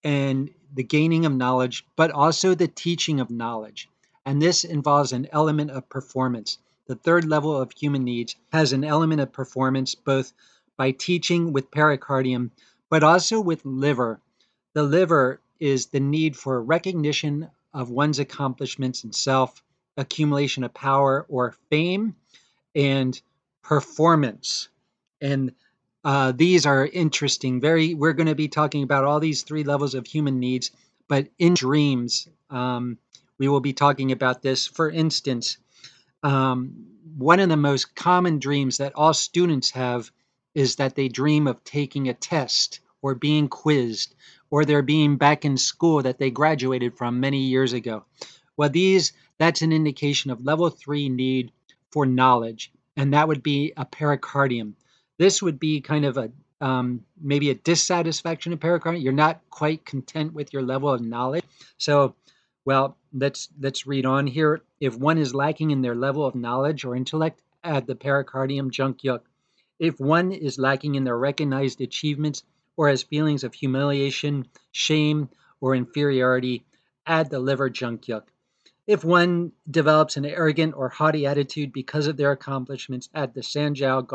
and the gaining of knowledge, but also the teaching of knowledge. And this involves an element of performance. The third level of human needs has an element of performance both by teaching with pericardium, but also with liver. The liver is the need for recognition of one's accomplishments in self, accumulation of power or fame, and performance. And these are interesting. We're going to be talking about all these three levels of human needs, but in dreams, we will be talking about this. For instance, one of the most common dreams that all students have is that they dream of taking a test or being quizzed, or they're being back in school that they graduated from many years ago. Well, that's an indication of level 3 need for knowledge, and that would be a pericardium. This would be kind of a maybe a dissatisfaction of pericardium. You're not quite content with your level of knowledge. So, well, let's read on here. If one is lacking in their level of knowledge or intellect, add the pericardium junkyuk. If one is lacking in their recognized achievements or has feelings of humiliation, shame, or inferiority, add the liver junkyuk. If one develops an arrogant or haughty attitude because of their accomplishments, add the Sanjiao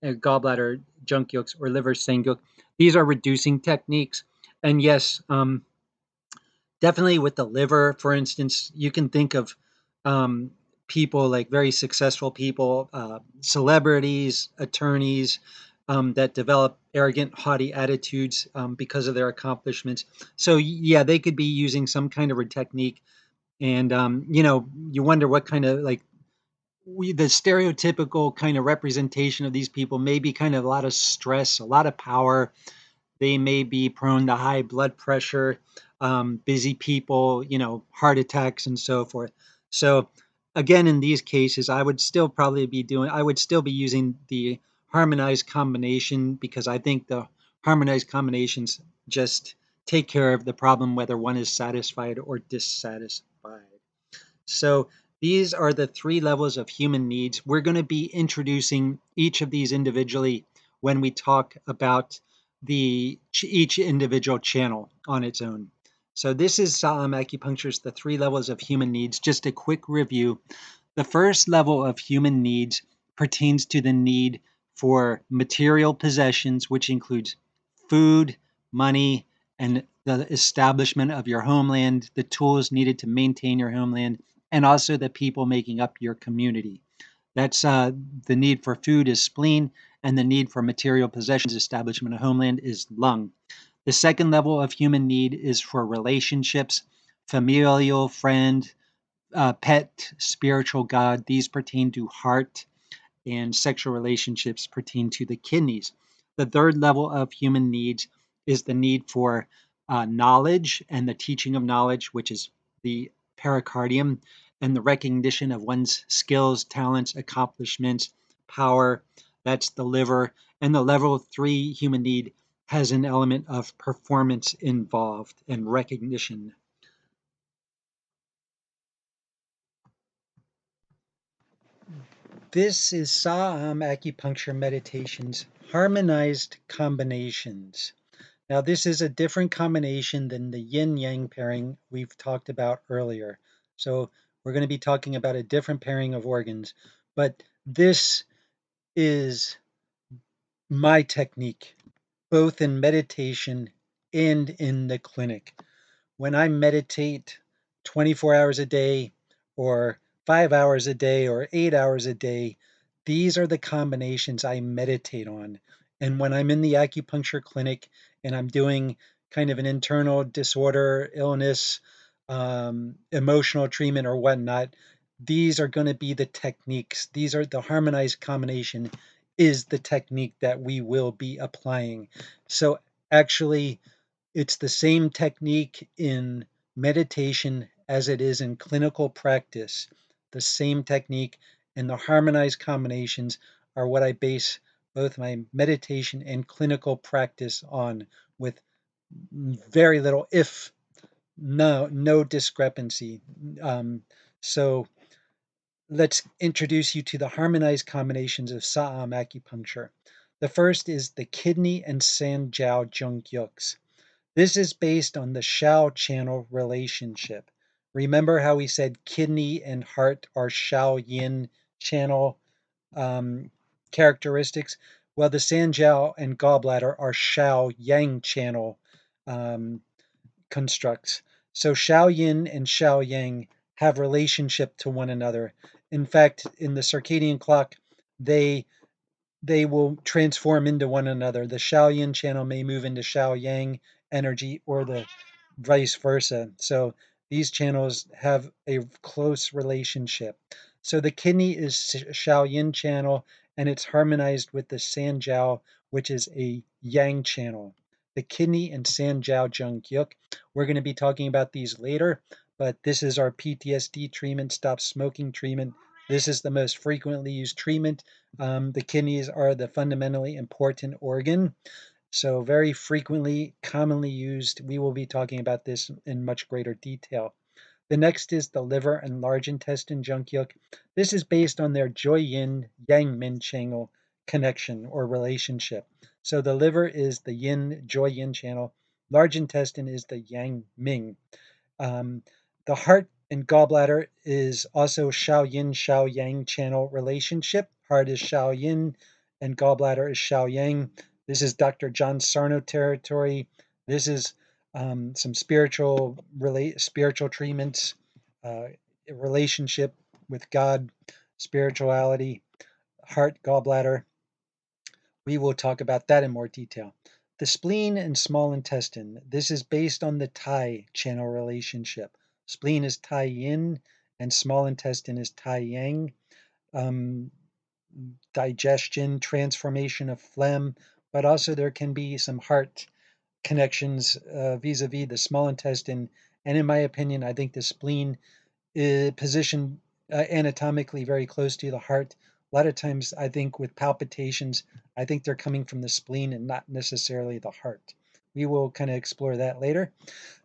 gallbladder junkyuks or liver sengguk. These are reducing techniques. And yes, definitely with the liver, for instance, you can think of people like very successful people, celebrities, attorneys that develop arrogant, haughty attitudes because of their accomplishments. So yeah, they could be using some kind of a technique. And you wonder what kind of the stereotypical kind of representation of these people may be kind of a lot of stress, a lot of power. They may be prone to high blood pressure, busy people, heart attacks and so forth. So again, in these cases, I would still be using the harmonized combination because I think the harmonized combinations just take care of the problem whether one is satisfied or dissatisfied. So these are the three levels of human needs. We're going to be introducing each of these individually when we talk about each individual channel on its own. So this is Saam Acupuncture's The Three Levels of Human Needs. Just a quick review. The first level of human needs pertains to the need for material possessions, which includes food, money, and the establishment of your homeland, the tools needed to maintain your homeland, and also the people making up your community. That's the need for food is spleen, and the need for material possessions, establishment of homeland, is lung. The second level of human need is for relationships, familial, friend, pet, spiritual God. These pertain to heart, and sexual relationships pertain to the kidneys. The third level of human needs is the need for knowledge and the teaching of knowledge, which is the pericardium, and the recognition of one's skills, talents, accomplishments, power. That's the liver. And the level 3 human need has an element of performance involved and recognition. This is Saam Acupuncture Meditation's Harmonized Combinations. Now, this is a different combination than the yin-yang pairing we've talked about earlier. So we're going to be talking about a different pairing of organs, but this is my technique, both in meditation and in the clinic. When I meditate 24 hours a day or 5 hours a day or 8 hours a day, these are the combinations I meditate on. And when I'm in the acupuncture clinic and I'm doing kind of an internal disorder, illness, emotional treatment, or whatnot, these are going to be the techniques. These are the harmonized combination is the technique that we will be applying. So actually, it's the same technique in meditation as it is in clinical practice. The same technique, and the harmonized combinations are what I base both my meditation and clinical practice on, with very little, if no discrepancy. So let's introduce you to the harmonized combinations of Saam acupuncture. The first is the kidney and Sanjiao Jungguks. This is based on the Shao channel relationship. Remember how we said kidney and heart are Shao Yin channel characteristics? Well, the Sanjiao and gallbladder are Shao Yang channel um, constructs. So Shao Yin and Shao Yang have relationship to one another. In fact, in the circadian clock, they they will transform into one another. The Shao Yin channel may move into Shao Yang energy, or the vice versa. So these channels have a close relationship. So the kidney is Shao Yin channel, and it's harmonized with the Sanjiao, which is a Yang channel. The kidney and Sanjiao Jungguk. We're going to be talking about these later, but this is our PTSD treatment, stop smoking treatment. This is the most frequently used treatment. The kidneys are the fundamentally important organ. So very frequently, commonly used. We will be talking about this in much greater detail. The next is the liver and large intestine Jungguk. This is based on their Joy Yin Yang Min channel connection or relationship. So the liver is the Yin Joy Yin channel. Large intestine is the Yang Ming. Um, the heart and gallbladder is also Shao Yin, Shao Yang channel relationship. Heart is Shao Yin and gallbladder is Shao Yang. This is Dr. John Sarno territory. This is some spiritual treatments, relationship with God, spirituality, heart, gallbladder. We will talk about that in more detail. The spleen and small intestine. This is based on the Tai channel relationship. Spleen is Tai Yin and small intestine is Tai Yang. Um, Digestion, transformation of phlegm, but also there can be some heart connections vis-a-vis the small intestine. And in my opinion, I think the spleen is positioned anatomically very close to the heart. A lot of times, I think with palpitations, I think they're coming from the spleen and not necessarily the heart. We will kind of explore that later.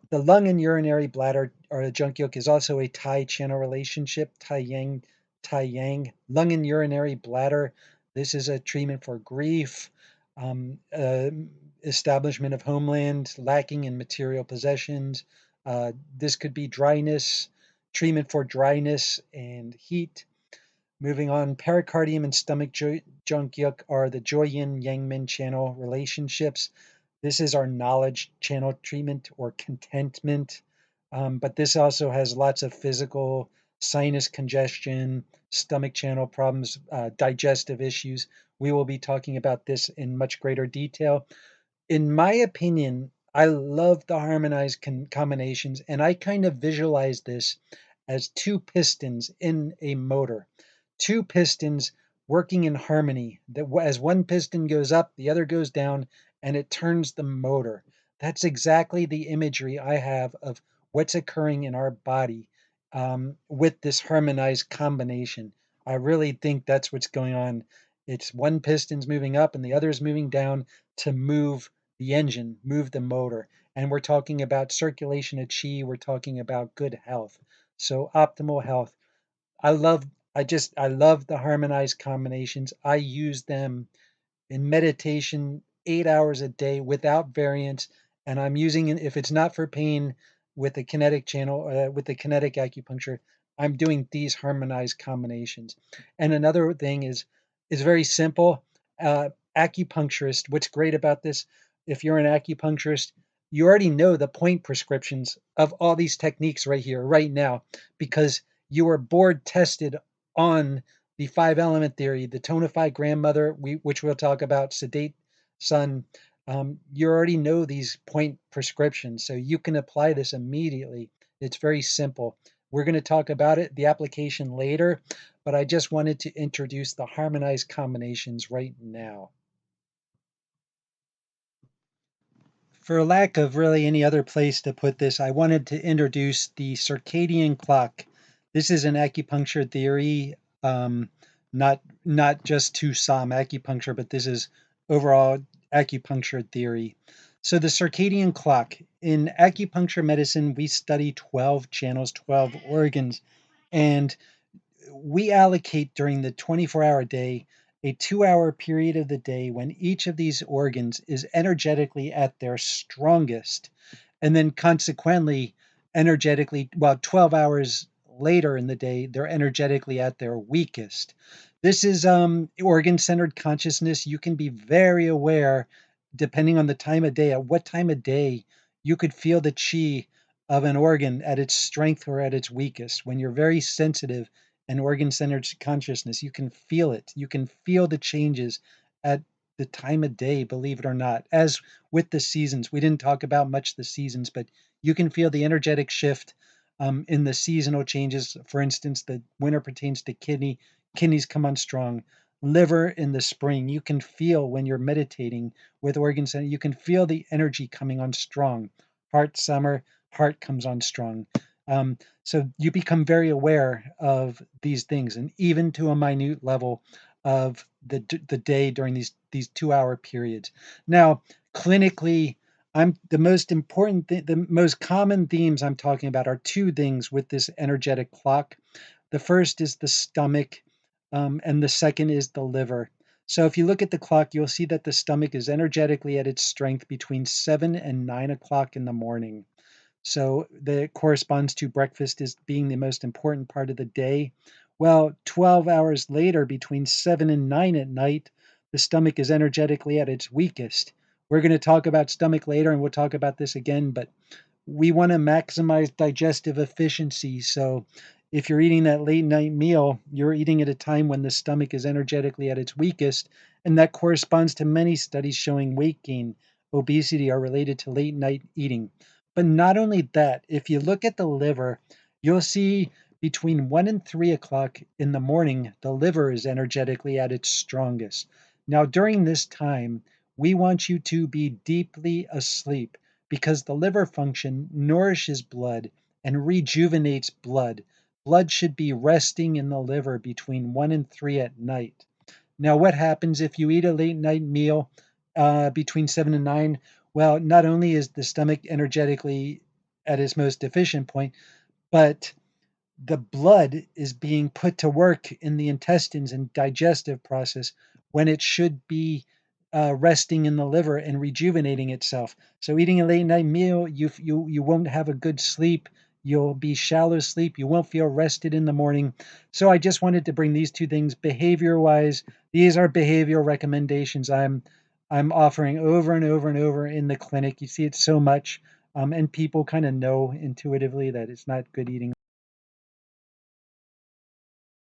The lung and urinary bladder, or the Jungguk, is also a Tai channel relationship, Tai Yang, Tai Yang. Lung and urinary bladder, this is a treatment for grief, establishment of homeland, lacking in material possessions. This could be dryness, treatment for dryness and heat. Moving on, pericardium and stomach Jungguk are the Joy Yin Yang Min channel relationships. This is our knowledge channel treatment or contentment. But this also has lots of physical sinus congestion, stomach channel problems, digestive issues. We will be talking about this in much greater detail. In my opinion, I love the harmonized combinations, and I kind of visualize this as two pistons in a motor, two pistons working in harmony. That as one piston goes up, the other goes down, and it turns the motor. That's exactly the imagery I have of what's occurring in our body with this harmonized combination. I really think that's what's going on. It's one piston's moving up and the other is moving down to move the engine, move the motor. And we're talking about circulation of chi, we're talking about good health. So optimal health. I love the harmonized combinations. I use them in meditation 8 hours a day without variance. And I'm using it, if it's not for pain, with the kinetic channel, with the kinetic acupuncture, I'm doing these harmonized combinations. And another thing is very simple. Acupuncturist, what's great about this, if you're an acupuncturist, you already know the point prescriptions of all these techniques right here, right now, because you are board tested on the five element theory, the tonified grandmother, which we'll talk about, sedate son. You already know these point prescriptions, so you can apply this immediately. It's very simple. We're going to talk about it, the application later, but I just wanted to introduce the harmonized combinations right now. For lack of really any other place to put this, I wanted to introduce the circadian clock. This is an acupuncture theory, not just to Saam acupuncture, but this is overall acupuncture theory. So the circadian clock, in acupuncture medicine, we study 12 channels, 12 organs, and we allocate during the 24-hour day a 2-hour period of the day when each of these organs is energetically at their strongest. And then consequently, energetically, 12 hours later in the day, they're energetically at their weakest. This is organ-centered consciousness. You can be very aware, depending on the time of day, at what time of day you could feel the chi of an organ at its strength or at its weakest. When you're very sensitive and organ-centered consciousness, you can feel it. You can feel the changes at the time of day, believe it or not. As with the seasons, we didn't talk about much the seasons, but you can feel the energetic shift in the seasonal changes. For instance, the winter pertains to kidneys come on strong. Liver in the spring, you can feel when you're meditating with organ center, you can feel the energy coming on strong. Heart summer, heart comes on strong. So you become very aware of these things, and even to a minute level of the day during these 2-hour periods. Now, clinically, I'm the most important the most common themes I'm talking about are two things with this energetic clock. The first is the stomach, and the second is the liver. So if you look at the clock, you'll see that the stomach is energetically at its strength between 7 and 9 o'clock in the morning. So that corresponds to breakfast as being the most important part of the day. Well, 12 hours later, between 7 and 9 at night, the stomach is energetically at its weakest. We're going to talk about stomach later, and we'll talk about this again, but we want to maximize digestive efficiency. So if you're eating that late night meal, you're eating at a time when the stomach is energetically at its weakest, and that corresponds to many studies showing weight gain, obesity are related to late night eating. But not only that, if you look at the liver, you'll see between 1 and 3 o'clock in the morning, the liver is energetically at its strongest. Now, during this time, we want you to be deeply asleep because the liver function nourishes blood and rejuvenates blood. Blood should be resting in the liver between 1 and 3 at night. Now, what happens if you eat a late night meal between 7 and 9? Well, not only is the stomach energetically at its most deficient point, but the blood is being put to work in the intestines and digestive process when it should be resting in the liver and rejuvenating itself. So eating a late night meal, you won't have a good sleep. You'll be shallow sleep. You won't feel rested in the morning. So I just wanted to bring these two things behavior wise. These are behavioral recommendations I'm offering over and over and over in the clinic. You see it so much, and people kind of know intuitively that it's not good eating.